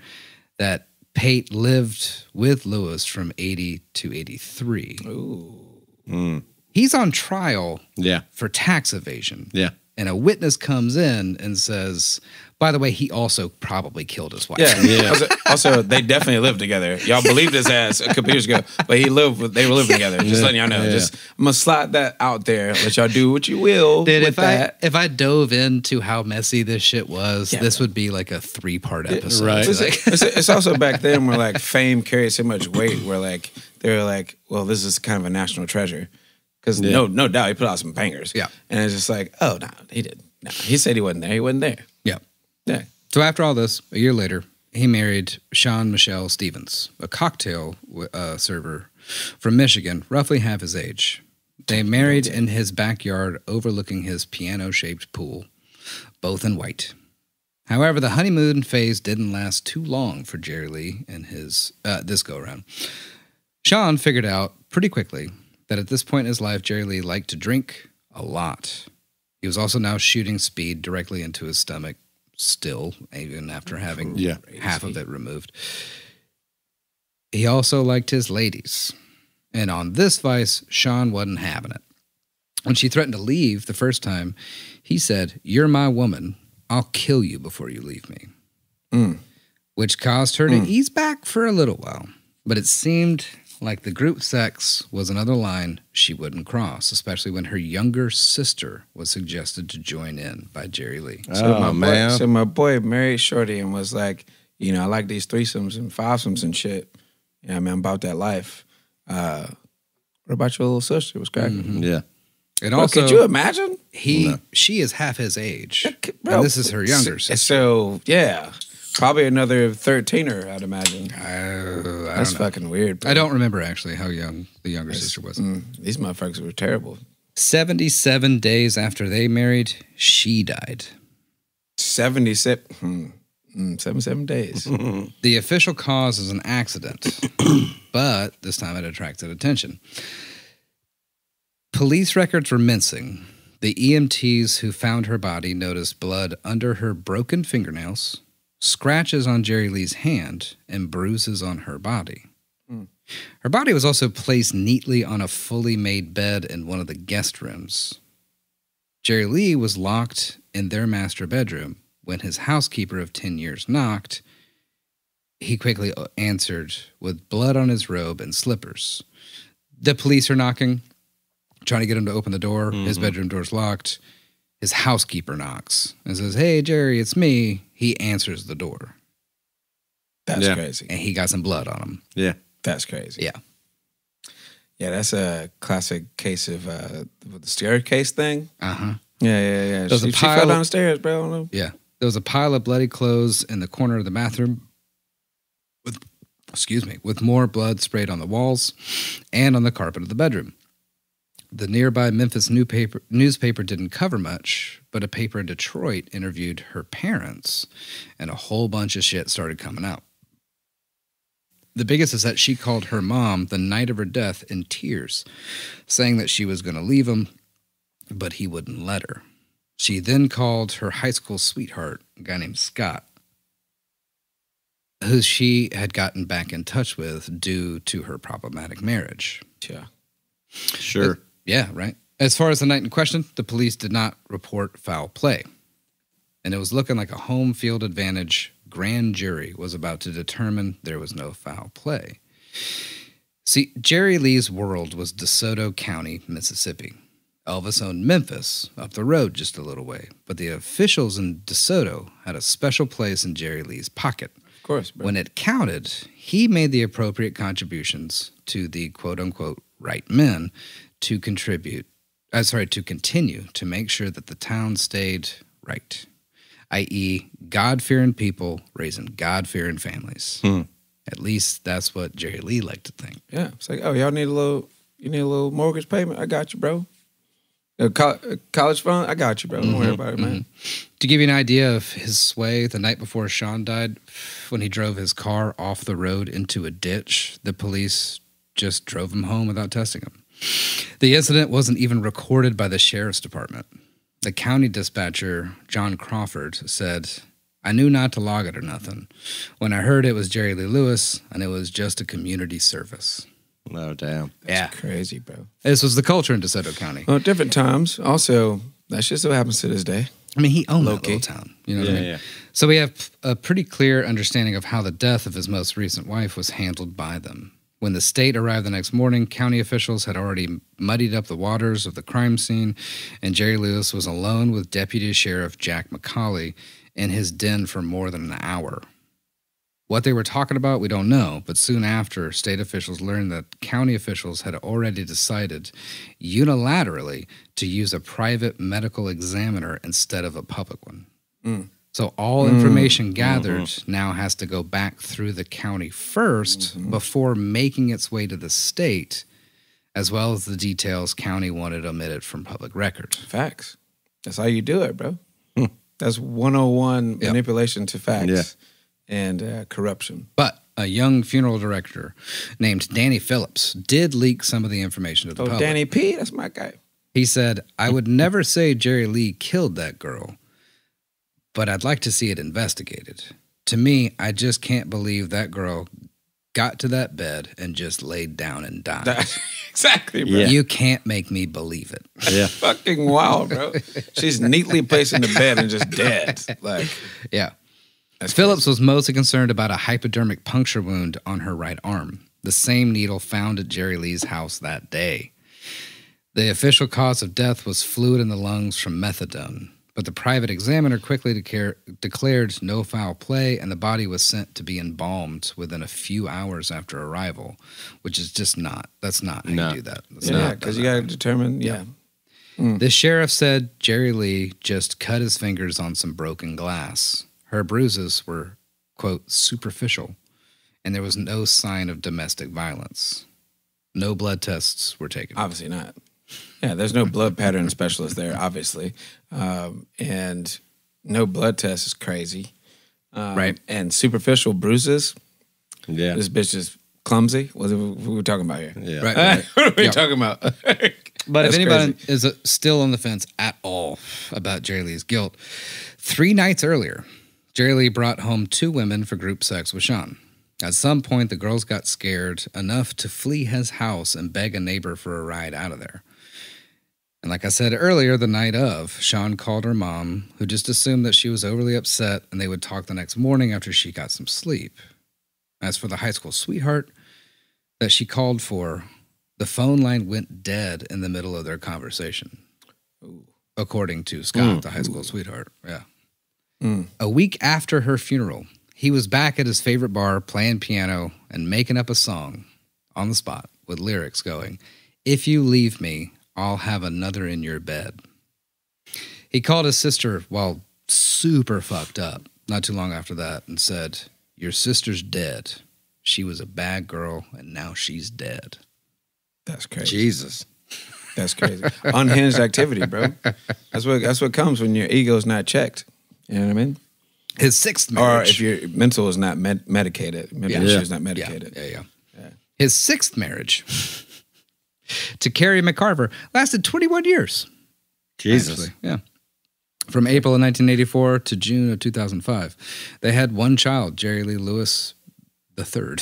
that Pate lived with Lewis from 1980 to 1983. Ooh. He's on trial Yeah. for tax evasion. Yeah. And a witness comes in and says, By the way, he also probably killed his wife. Yeah. Also, they definitely lived together. Y'all believed his ass a couple years ago, but they were living together. Just letting y'all know. I'm gonna slide that out there. Let y'all do what you will with that. If I dove into how messy this shit was, this would be like a 3-part episode. Right. It's also back then where like fame carried so much weight. Where like they're like, well, this is kind of a national treasure because no doubt he put out some bangers. Yeah, and it's just like, oh no, he didn't. No, he said he wasn't there. He wasn't there. Yeah. Yeah. So after all this, a year later, he married Sean Michelle Stevens, a cocktail server from Michigan, roughly half his age. They married in his backyard overlooking his piano-shaped pool, both in white. However, the honeymoon phase didn't last too long for Jerry Lee and his this go-around. Sean figured out pretty quickly that at this point in his life, Jerry Lee liked to drink a lot. He was also now shooting speed directly into his stomach, still, even after having half of it removed. He also liked his ladies. And on this vice, Sean wasn't having it. When she threatened to leave the first time, he said, "You're my woman. I'll kill you before you leave me." Which caused her to ease back for a little while. But it seemed like the group sex was another line she wouldn't cross, especially when her younger sister was suggested to join in by Jerry Lee. So my boy married Shorty and was like, you know, I like these threesomes and fivesomes and shit. Yeah, I mean, I'm about that life. What about your little sister? Was cracking. Mm-hmm. Yeah. And also, could you imagine? She is half his age. Bro, and this is her younger sister. So, yeah. Probably another 13er, I'd imagine. That's fucking weird, bro. I don't remember actually how young the younger sister was. These motherfuckers were terrible. 77 days after they married, she died. 77 days. The official cause is an accident, but this time it attracted attention. Police records were missing. The EMTs who found her body noticed blood under her broken fingernails, scratches on Jerry Lee's hand, and bruises on her body. Her body was also placed neatly on a fully made bed in one of the guest rooms. Jerry Lee was locked in their master bedroom. When his housekeeper of 10 years knocked, he quickly answered with blood on his robe and slippers. The police are knocking, trying to get him to open the door. His bedroom door's locked. His housekeeper knocks and says, "Hey, Jerry, it's me." He answers the door. That's crazy. And he got some blood on him. Yeah. That's crazy. Yeah. Yeah, that's a classic case of the staircase thing. Uh-huh. Yeah. She fell down the stairs, bro. I don't know. Yeah. There was a pile of bloody clothes in the corner of the bathroom with more blood sprayed on the walls and on the carpet of the bedroom. The nearby Memphis newspaper didn't cover much, but a paper in Detroit interviewed her parents, and a whole bunch of shit started coming out. The biggest is that she called her mom the night of her death in tears, saying that she was going to leave him, but he wouldn't let her. She then called her high school sweetheart, a guy named Scott, who she had gotten back in touch with due to her problematic marriage. Yeah. Sure. Yeah, right. As far as the night in question, the police did not report foul play. And it was looking like a home field advantage grand jury was about to determine there was no foul play. See, Jerry Lee's world was DeSoto County, Mississippi. Elvis owned Memphis, up the road just a little way. But the officials in DeSoto had a special place in Jerry Lee's pocket. Of course, bro. When it counted, he made the appropriate contributions to the quote-unquote right men to continue to make sure that the town stayed right, i.e. God-fearing people raising God-fearing families. At least that's what Jerry Lee liked to think. Yeah, it's like, oh, y'all need a little mortgage payment? I got you, bro. College fund? I got you, bro. Don't worry about it, man. To give you an idea of his sway, the night before Sean died, when he drove his car off the road into a ditch, the police just drove him home without testing him. The incident wasn't even recorded by the sheriff's department. The county dispatcher, John Crawford, said, "I knew not to log it or nothing. When I heard it was Jerry Lee Lewis, and it was just a community service." Oh, damn. That's crazy, bro. This was the culture in DeSoto County. Well, different times. Also, that shit still happens to this day. I mean, he owned that Low-key. little town. You know what I mean? So we have a pretty clear understanding of how the death of his most recent wife was handled by them. When the state arrived the next morning, county officials had already muddied up the waters of the crime scene, and Jerry Lewis was alone with Deputy Sheriff Jack McCauley in his den for more than an hour. What they were talking about, we don't know, but soon after, state officials learned that county officials had already decided unilaterally to use a private medical examiner instead of a public one. So all information gathered now has to go back through the county first before making its way to the state, as well as the details county wanted omitted from public record. Facts. That's how you do it, bro. That's 101 manipulation to facts and corruption. But a young funeral director named Danny Phillips did leak some of the information to the public. Danny P, that's my guy. He said, "I would never say Jerry Lee killed that girl, but I'd like to see it investigated. To me, I just can't believe that girl got to that bed and just laid down and died." Exactly, bro. Yeah. You can't make me believe it. Yeah. Fucking wild, bro. She's neatly placed in the bed and just dead. Like, Yeah. that's Phillips was mostly concerned about a hypodermic puncture wound on her right arm, the same needle found at Jerry Lee's house that day. The official cause of death was fluid in the lungs from methadone, but the private examiner quickly declared no foul play, and the body was sent to be embalmed within a few hours after arrival, which is just that's not how you do that. That's Yeah, not because you done got to determine, The sheriff said Jerry Lee just cut his fingers on some broken glass. Her bruises were, quote, superficial, and there was no sign of domestic violence. No blood tests were taken. Obviously not. Yeah, there's no blood pattern specialist there, obviously. And no blood test is crazy. Right. And superficial bruises, Yeah. this bitch is clumsy. What are we talking about here? Yeah. Right. What are we Yeah. talking about? But That's if anybody crazy. is still on the fence at all about Jerry Lee's guilt, 3 nights earlier, Jerry Lee brought home 2 women for group sex with Sean. At some point, the girls got scared enough to flee his house and beg a neighbor for a ride out of there. And like I said earlier, the night of, Sean called her mom, who just assumed that she was overly upset and they would talk the next morning after she got some sleep. As for the high school sweetheart that she called for, the phone line went dead in the middle of their conversation, according to Scott, the high school sweetheart. Yeah. A week after her funeral, he was back at his favorite bar playing piano and making up a song on the spot with lyrics going, "If you leave me, I'll have another in your bed." He called his sister while super fucked up not too long after that and said, "Your sister's dead. She was a bad girl and now she's dead." That's crazy. Jesus. That's crazy. Unhinged activity, bro. That's what comes when your ego's not checked. You know what I mean? His 6th marriage. Or if your mental is not medicated. Mental issue is not medicated. Yeah. His 6th marriage to Carrie McCarver lasted 21 years. Jesus. Actually. Yeah. From April of 1984 to June of 2005. They had 1 child, Jerry Lee Lewis III,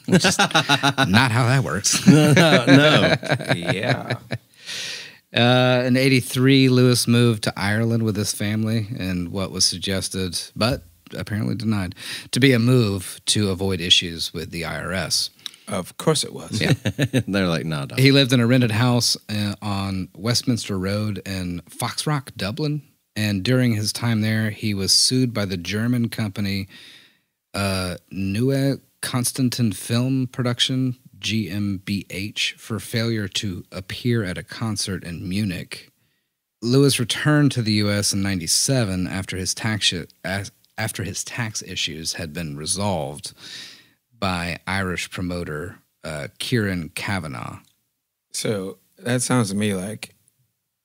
which is not how that works. No. Yeah. In 83, Lewis moved to Ireland with his family in what was suggested, but apparently denied, to be a move to avoid issues with the IRS. Of course it was. Yeah. They're like, no, dog. He lived in a rented house on Westminster Road in Foxrock, Dublin. And during his time there, he was sued by the German company Neue Constantin Film Production, GmbH, for failure to appear at a concert in Munich. Lewis returned to the U.S. in '97 after his tax issues had been resolved by Irish promoter Kieran Kavanagh. So that sounds to me like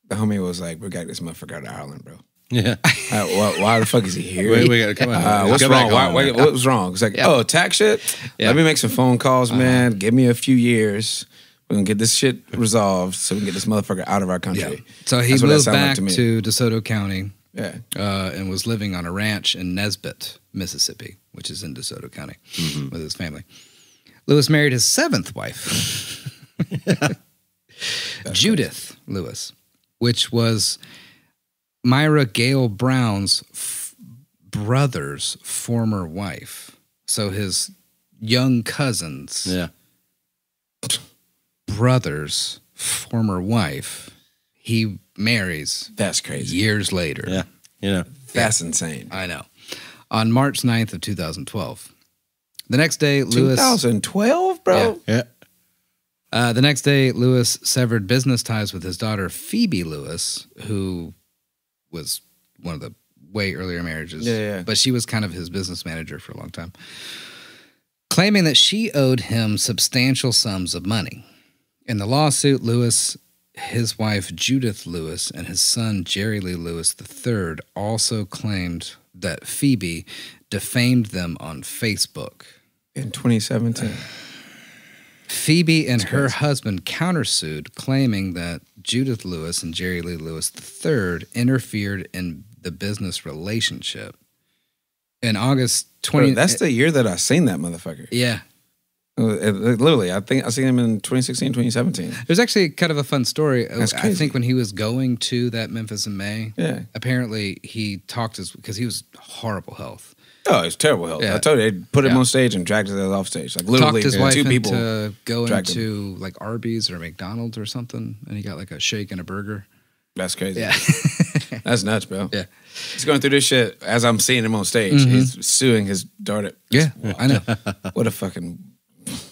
the homie was like, "We got this motherfucker out of Ireland, bro. Yeah. Why the fuck is he here? We gotta come on. What's Go wrong? back on. What was wrong?" It's like, "Oh, tax shit. Let me make some phone calls, man. Give me a few years. We're gonna get this shit resolved so we can get this motherfucker out of our country." Yeah. So he That's what that moved sounded back like me. to DeSoto County Yeah. and was living on a ranch in Nesbitt, Mississippi, which is in DeSoto County, with his family. Lewis married his 7th wife, Judith Lewis, which was Myra Gale Brown's brother's former wife. So his young cousin's brother's former wife, he marries. That's crazy. Years later. Yeah. You know. That's insane. I know. On March 9th of 2012. The next day, Lewis... 2012, bro? Yeah. The next day, Lewis severed business ties with his daughter, Phoebe Lewis, who was one of the way earlier marriages. Yeah. But she was kind of his business manager for a long time. Claiming that she owed him substantial sums of money. In the lawsuit, Lewis, his wife, Judith Lewis, and his son, Jerry Lee Lewis III, also claimed that Phoebe defamed them on Facebook. In 2017. Phoebe and her husband countersued, claiming that Judith Lewis and Jerry Lee Lewis III interfered in the business relationship. In August 20... Bro, that's the year that I seen that motherfucker. Yeah. Literally, I think I seen him in 2016, 2017. There's actually kind of a fun story. That's crazy. I think when he was going to that Memphis in May, apparently he talked because he was horrible health. Oh, it's terrible health. Yeah. I told you, they put him on stage and dragged his ass off stage. Like literally, talked his wife two people into going to like Arby's or McDonald's or something, and he got like a shake and a burger. That's crazy. Yeah. That's nuts, bro. Yeah. He's going through this shit as I'm seeing him on stage. He's suing his daughter. Yeah, I know. What a fucking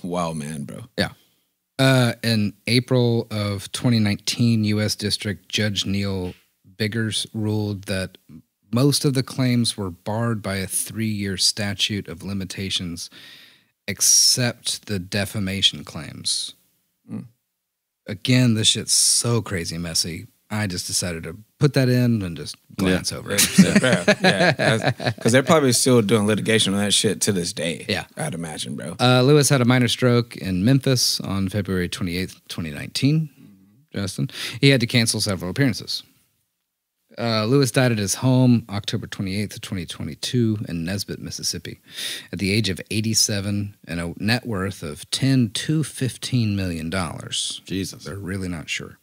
wild man, bro. Yeah. In April of 2019, U.S. District Judge Neil Biggers ruled that most of the claims were barred by a 3-year statute of limitations, except the defamation claims. Again, this shit's so crazy messy. I just decided to put that in and just glance over it. Yeah, because they're probably still doing litigation on that shit to this day. Yeah. I'd imagine, bro. Lewis had a minor stroke in Memphis on February 28th, 2019. Justin. He had to cancel several appearances. Lewis died at his home October 28th, 2022 in Nesbitt, Mississippi, at the age of 87 and a net worth of $10 to $15 million. Jesus. They're really not sure.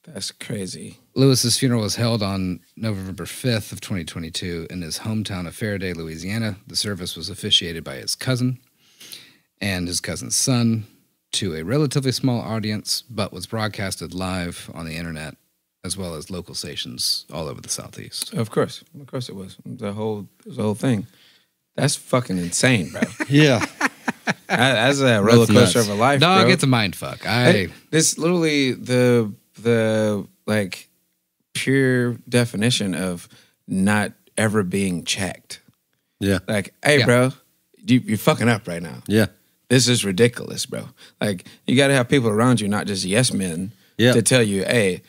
That's crazy. Lewis's funeral was held on November 5th of 2022 in his hometown of Faraday, Louisiana. The service was officiated by his cousin and his cousin's son to a relatively small audience, but was broadcasted live on the internet as well as local stations all over the Southeast. Of course it was. It was a whole thing. That's fucking insane, bro. Yeah. As a roller coaster of a life, Dog, bro. it's a mind fuck. This literally the like pure definition of not ever being checked. Yeah. Like, hey, bro, you're fucking up right now. Yeah. This is ridiculous, bro. Like, you got to have people around you, not just yes men, to tell you, hey,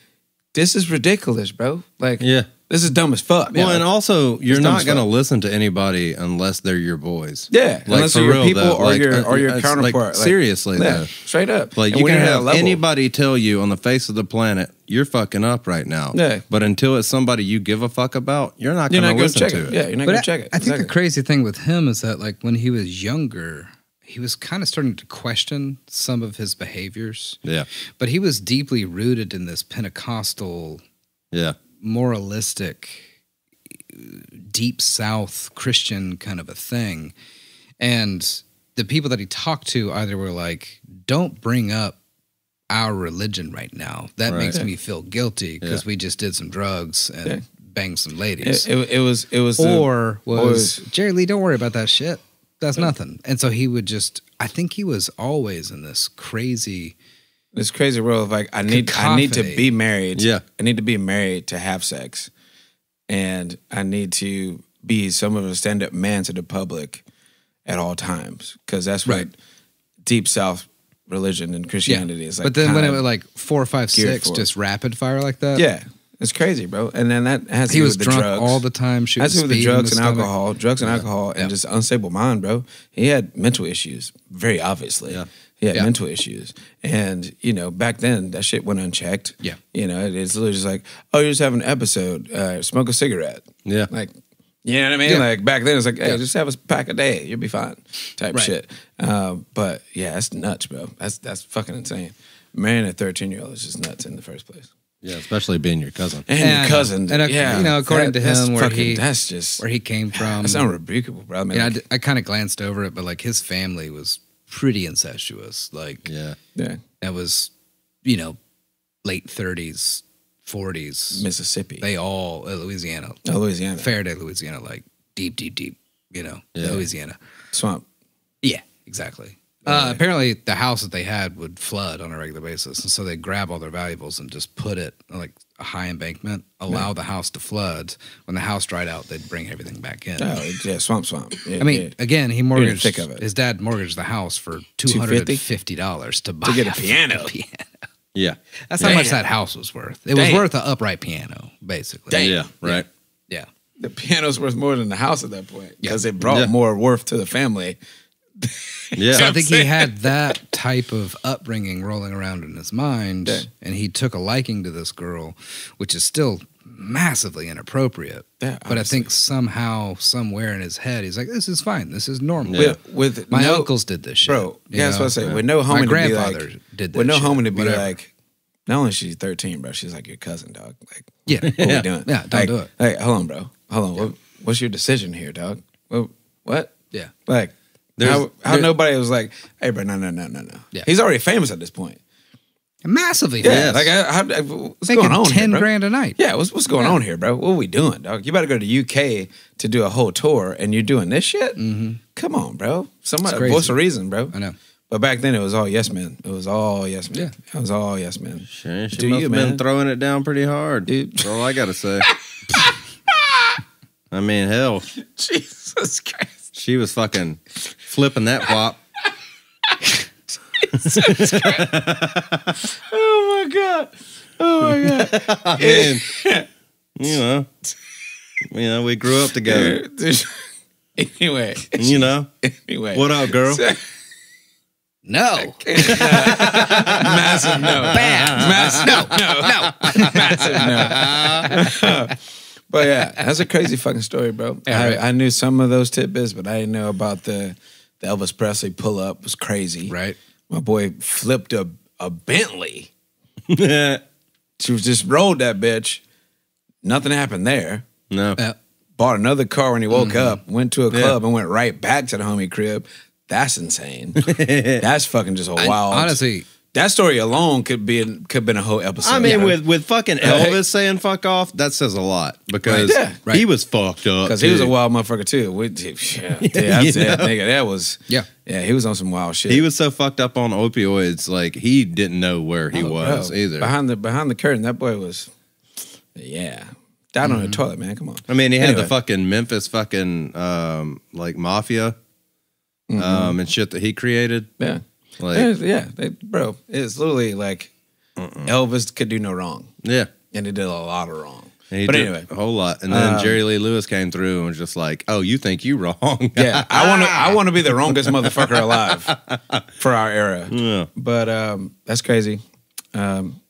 this is ridiculous, bro. Like, this is dumb as fuck. Well, and also, you're not going to listen to anybody unless they're your boys. Yeah, like, unless they're your people or your counterpart. Like, seriously, though. Straight up. Like, you can have anybody tell you on the face of the planet, you're fucking up right now. Yeah. But until it's somebody you give a fuck about, you're not going to listen to it. Yeah, you're not going to check it. I think the crazy thing with him is that, like, when he was younger, he was kind of starting to question some of his behaviors. Yeah. But he was deeply rooted in this Pentecostal, moralistic, deep South Christian kind of a thing. And the people that he talked to either were like, don't bring up our religion right now. That makes me feel guilty because we just did some drugs and banged some ladies. It was Jerry Lee, don't worry about that shit. That's nothing. And so he would just, I think he was always in this crazy world of like, I need to be married. Yeah. I need to be married to have sex. And I need to be someone of a stand-up man to the public at all times. Because that's what Deep South religion and Christianity is like. But then when it was like 4, 5, 6, just rapid fire like that. Yeah. It's crazy, bro. And then that has to do do with with the drunk drugs. all the time. Has to do with the drugs and alcohol. Drugs and alcohol and just unstable mind, bro. He had mental issues, very obviously. Yeah. He had mental issues. And, back then, that shit went unchecked. Yeah. It's literally just like, oh, you just have an episode, smoke a cigarette. Yeah. Like, you know what I mean? Yeah. Like, back then, it's like, hey, just have a pack a day. You'll be fine type shit. But, yeah, that's nuts, bro. That's fucking insane. Marrying a 13-year-old is just nuts in the first place. Yeah, especially being your cousin. And your cousin. And according to him, where he came from. That's unrebukable, bro. I mean, I kind of glanced over it, but like his family was pretty incestuous. Like, yeah, that was, late 30s, 40s. Mississippi. They all, Louisiana. Oh, Louisiana. Faraday, Louisiana, like deep, Louisiana. Swamp. Yeah, exactly. Apparently, the house that they had would flood on a regular basis, and so they'd grab all their valuables and just put it on like a high embankment, allow the house to flood. When the house dried out, they'd bring everything back in. Oh, yeah, swamp. Yeah, I mean, again, he mortgaged thick of it. his dad mortgaged the house for $250 to buy to get a piano. Yeah, that's how much that house was worth. It was worth an upright piano, basically. Damn. Yeah, right. Yeah, the piano's worth more than the house at that point because it brought more worth to the family. Yeah, so I think he had that type of upbringing rolling around in his mind, and he took a liking to this girl, which is still massively inappropriate. Yeah, but I think somehow, somewhere in his head, he's like, "This is fine. This is normal." Yeah. With my uncles did this shit, bro. Yeah, that's what I say. With no homie, my grandfather to be like, did this. With no shit, homie to be whatever. like, not only is she 13, bro, she's like your cousin, dog. Like, Yeah, what we doing? Yeah, don't do it. Hey, hold on, bro. Hold on. What's your decision here, dog? What? Yeah. Like, how nobody was like, hey, bro, no. Yeah. He's already famous at this point. Massively. Yeah. famous. Like, what's Making going on 10 here, bro? grand a night. Yeah, what's going on here, bro? What are we doing, dog? You better go to the UK to do a whole tour, and you're doing this shit? Mm-hmm. Come on, bro. Somebody crazy. voice a reason, bro. I know. But back then, it was all yes men. It was all yes men. Yeah. It was all yes men. Sure, she Do must you, have man? been throwing it down pretty hard. Dude. That's all I gotta say. I mean, hell, Jesus Christ. she was fucking flipping that whop. Oh, my God. I mean, you know, we grew up together. Anyway. Anyway, what up, girl? No. Massive no. Bam. Massive no. But yeah, that's a crazy fucking story, bro. Yeah, right. I knew some of those tidbits, but I didn't know about the Elvis Presley pull up was crazy. Right. My boy flipped a Bentley. She just rolled that bitch. Nothing happened there. No. Bought another car when he woke up, went to a club and went right back to the homie crib. That's insane. That's fucking just a wild. Honestly, that story alone could have been a whole episode. I mean, with fucking Elvis saying fuck off, that says a lot because Right. he was fucked up. Because he was a wild motherfucker too. That's it, nigga. That was yeah. He was on some wild shit. He was so fucked up on opioids, like he didn't know where he was bro. either. Behind the curtain, that boy was, died on the toilet, man. Come on. I mean, he had Anyway. the fucking Memphis fucking like mafia and shit that he created. Yeah. Like, Bro, it's literally like Elvis could do no wrong. Yeah. And he did a lot of wrong. And he But did anyway. a whole lot. And then Jerry Lee Lewis came through and was just like, "Oh, you think you wrong?" Yeah, I want to be the wrongest motherfucker alive for our era. Yeah. But that's crazy. Damn,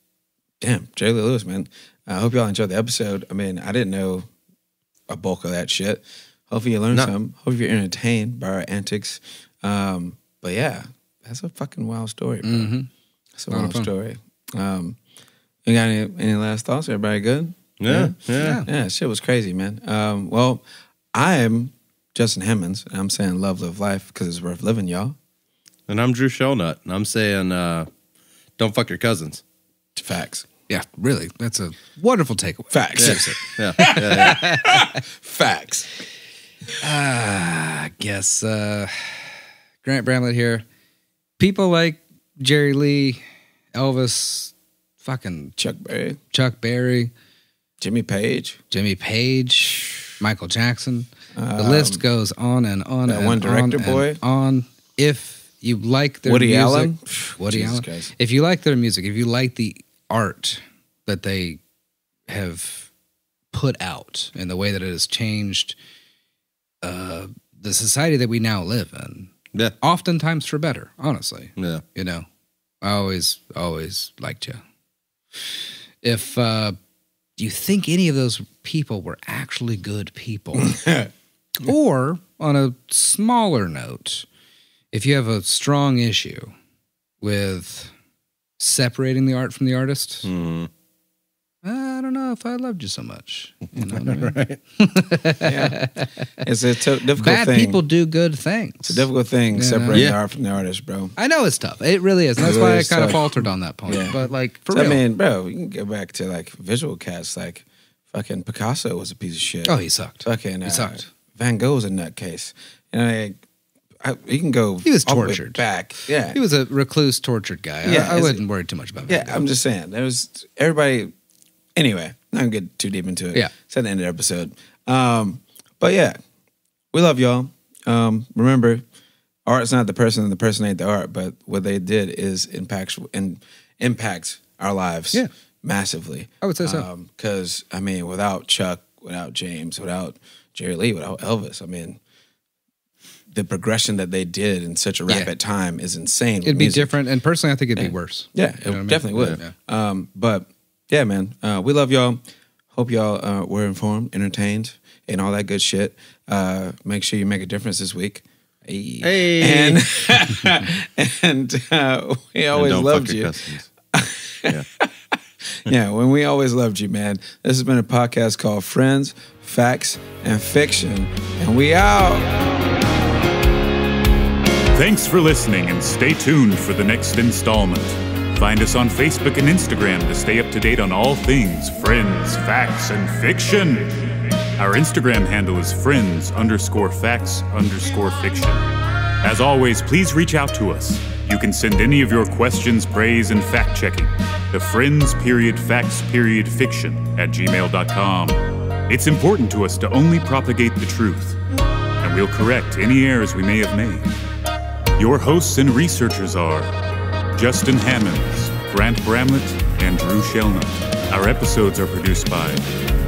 Jerry Lee Lewis, man. I hope y'all enjoyed the episode. I mean, I didn't know a bulk of that shit. Hopefully you learned something. Hope you're entertained by our antics. But yeah, that's a fucking wild story, bro. Mm-hmm. It's a wild story. You got any last thoughts? Everybody good? Yeah, shit was crazy, man. Well, I'm Justin Hemmons, and I'm saying love, live life, because it's worth living, y'all. And I'm Drew Shellnut, and I'm saying don't fuck your cousins. Facts. Yeah, really. That's a wonderful takeaway. Facts. Seriously. Yeah. Facts. I guess Grant Bramlett here. People like Jerry Lee, Elvis, fucking Chuck Berry, Jimmy Page, Michael Jackson. The list goes on and on that and one director on boy. and on. If you like their Woody music, Allen? Woody Jesus Allen. Christ. If you like their music, if you like the art that they have put out and the way that it has changed the society that we now live in, Yeah. oftentimes for better, honestly. Yeah. You know, I always liked you. If you think any of those people were actually good people, or on a smaller note, if you have a strong issue with separating the art from the artist, don't know if I loved you so much. You know what I mean? Right. Yeah. It's a difficult Bad thing. people do good things. It's a difficult thing separating the art from the artist, bro. I know it's tough. It really is. That's why I kind of faltered on that point. Yeah. But like, for So, real. I mean, bro, you can go back to like visual cats. Like fucking Picasso was a piece of shit. Oh, he sucked. Fucking He sucked. Van Gogh was a nutcase. You know, you can go. He was all the way tortured. back. Yeah, He was a recluse, tortured guy. Yeah, I wouldn't worry too much about yeah. that. I'm just saying. There was everybody. Anyway, not gonna get too deep into it. Yeah. It's at the end of the episode. But yeah, we love y'all. Remember, art's not the person, and the person ain't the art. But what they did is impacts our lives. Yeah. Massively. I would say so. Because I mean, without Chuck, without James, without Jerry Lee, without Elvis, I mean, the progression that they did in such a rapid time is insane. It'd be different, and personally, I think it'd be worse. Yeah, it definitely would. Yeah. But yeah, man, we love y'all. Hope y'all were informed, entertained, and all that good shit. Make sure you make a difference this week. Hey. And we always loved you. Yeah. Yeah, when we always loved you, man. This has been a podcast called Friends, Facts, and Fiction, and we out. Thanks for listening, and stay tuned for the next installment. Find us on Facebook and Instagram to stay up to date on all things Friends, Facts, and Fiction. Our Instagram handle is friends_facts_fiction. As always, please reach out to us. You can send any of your questions, praise, and fact-checking to friends_facts_fiction@gmail.com. It's important to us to only propagate the truth, and we'll correct any errors we may have made. Your hosts and researchers are Justin Hammonds, Grant Bramlett, and Drew Shellnut. Our episodes are produced by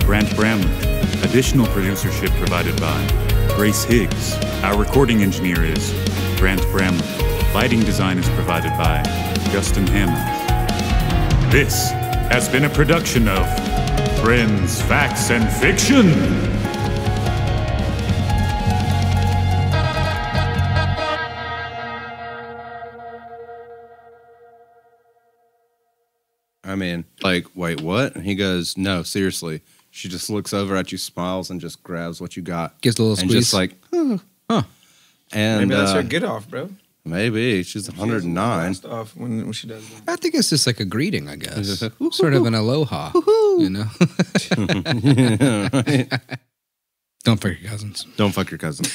Grant Bramlett. Additional producership provided by Grace Higgs. Our recording engineer is Grant Bramlett. Lighting design is provided by Justin Hammonds. This has been a production of Friends, Facts, and Fiction. I mean, like, wait, what? And he goes, no, seriously. She just looks over at you, smiles, and just grabs what you got. Gives a little and squeeze. just like, huh. And Maybe that's her get off, bro. Maybe. She's 109. Blast off when she does that. I think it's just like a greeting, I guess. Sort of an aloha, you know? Don't fuck your cousins. Don't fuck your cousin.